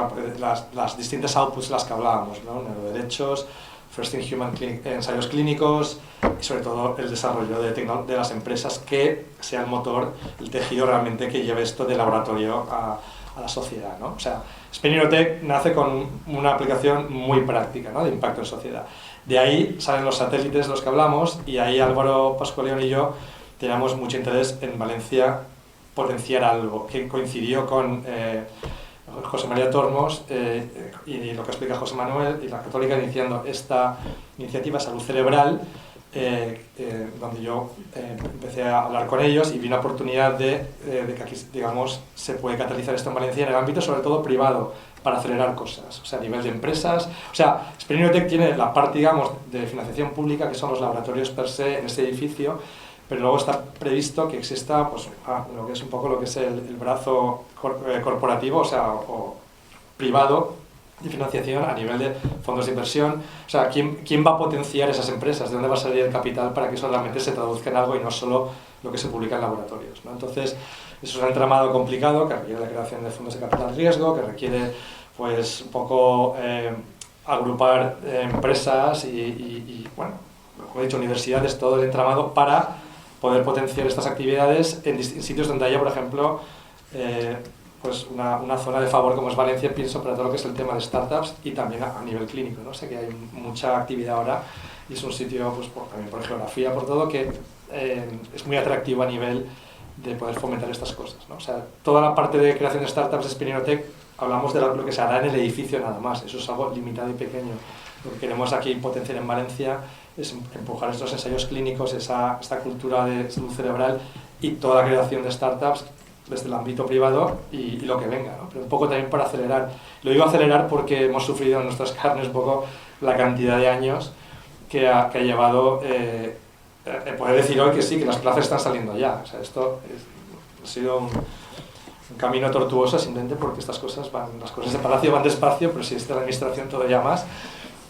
las distintas outputs de las que hablábamos, ¿no? Neuroderechos, First in Human ensayos clínicos y sobre todo el desarrollo de las empresas que sea el motor, el tejido realmente que lleve esto de laboratorio a la sociedad, ¿no? O sea, Spin-Tech nace con una aplicación muy práctica, ¿no? De impacto en sociedad. De ahí salen los satélites de los que hablamos y ahí Álvaro Pascualeón y yo teníamos mucho interés en Valencia potenciar algo que coincidió con José María Tormos y lo que explica José Manuel y la Católica iniciando esta iniciativa Salud Cerebral, donde yo empecé a hablar con ellos y vi una oportunidad de que aquí, digamos, se puede catalizar esto en Valencia en el ámbito sobre todo privado para acelerar cosas, o sea, a nivel de empresas. O sea, Spin-Tech tiene la parte, digamos, de financiación pública, que son los laboratorios per se en este edificio, pero luego está previsto que exista pues, lo que es un poco lo que es el brazo corporativo, o sea, o privado, de financiación a nivel de fondos de inversión. O sea, ¿quién va a potenciar esas empresas? ¿De dónde va a salir el capital para que eso realmente se traduzca en algo y no solo lo que se publica en laboratorios, ¿no? Entonces, eso es un entramado complicado que requiere la creación de fondos de capital riesgo, que requiere pues un poco agrupar empresas y, bueno, como he dicho, universidades, todo el entramado para poder potenciar estas actividades en sitios donde haya, por ejemplo, pues una zona de favor como es Valencia, pienso, para todo lo que es el tema de startups y también a nivel clínico, ¿no? Sé que hay mucha actividad ahora y es un sitio, pues también por geografía, por todo, que es muy atractivo a nivel de poder fomentar estas cosas, ¿no? O sea, toda la parte de creación de startups de Spin-Tech, hablamos de lo que se hará en el edificio nada más, eso es algo limitado y pequeño. Lo que queremos aquí potenciar en Valencia es empujar estos ensayos clínicos, esta cultura de salud cerebral y toda la creación de startups desde el ámbito privado y lo que venga, ¿no? Pero un poco también para acelerar. Lo digo acelerar porque hemos sufrido en nuestras carnes un poco la cantidad de años que ha llevado, poder decir hoy que sí, que las plazas están saliendo ya. O sea, esto ha sido un camino tortuoso simplemente porque estas cosas las cosas de Palacio van despacio, pero si es de la administración todo ya más.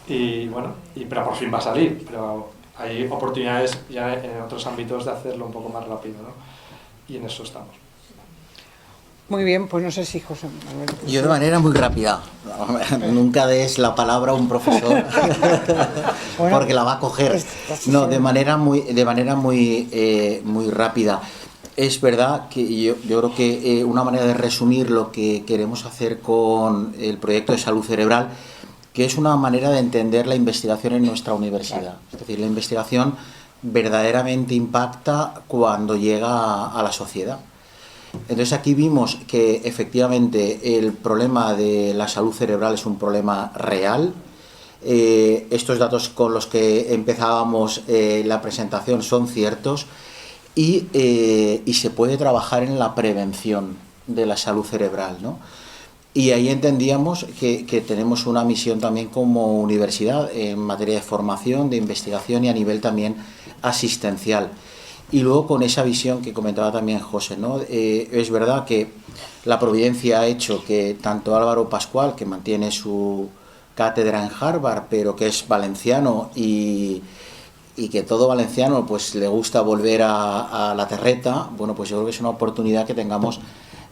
Y bueno, pero por fin va a salir, pero hay oportunidades ya en otros ámbitos de hacerlo un poco más rápido, ¿no? Y en eso estamos. Muy bien, pues no sé si José Manuel... Yo de manera muy rápida, nunca des la palabra a un profesor bueno, porque la va a coger. No, de manera muy rápida. Es verdad que yo creo que una manera de resumir lo que queremos hacer con el proyecto de salud cerebral, que es una manera de entender la investigación en nuestra universidad. Es decir, la investigación verdaderamente impacta cuando llega a la sociedad. Entonces aquí vimos que efectivamente el problema de la salud cerebral es un problema real. Estos datos con los que empezábamos la presentación son ciertos y se puede trabajar en la prevención de la salud cerebral, ¿no? Y ahí entendíamos que tenemos una misión también como universidad en materia de formación, de investigación y a nivel también asistencial. Y luego con esa visión que comentaba también José, ¿no? Es verdad que la providencia ha hecho que tanto Álvaro Pascual, que mantiene su cátedra en Harvard, pero que es valenciano y que todo valenciano pues le gusta volver a la terreta, bueno, pues yo creo que es una oportunidad que tengamos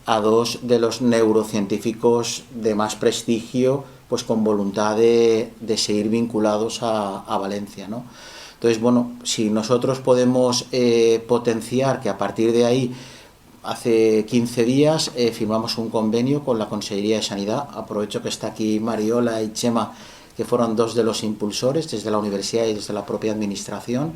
a dos de los neurocientíficos de más prestigio, pues con voluntad de seguir vinculados a Valencia, ¿no? Entonces, bueno, si nosotros podemos potenciar que a partir de ahí, hace 15 días firmamos un convenio con la Consejería de Sanidad, aprovecho que está aquí Mariola y Chema, que fueron dos de los impulsores desde la universidad y desde la propia administración,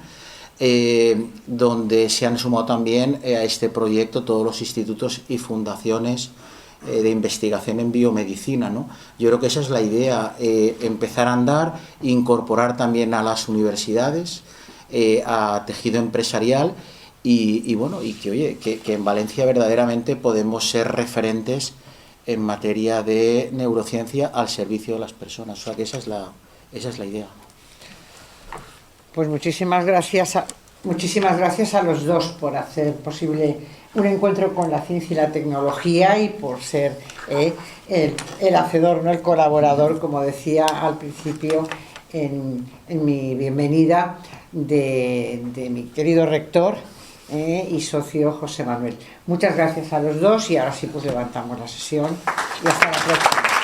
donde se han sumado también a este proyecto todos los institutos y fundaciones de investigación en biomedicina, ¿no? Yo creo que esa es la idea, empezar a andar, incorporar también a las universidades, a tejido empresarial y bueno, y que oye, que en Valencia verdaderamente podemos ser referentes en materia de neurociencia al servicio de las personas. O sea que esa es la idea. Pues muchísimas gracias a los dos por hacer posible un encuentro con la ciencia y la tecnología y por ser el hacedor, no el colaborador, como decía al principio en mi bienvenida de mi querido rector y socio José Manuel. Muchas gracias a los dos y ahora sí pues levantamos la sesión y hasta la próxima.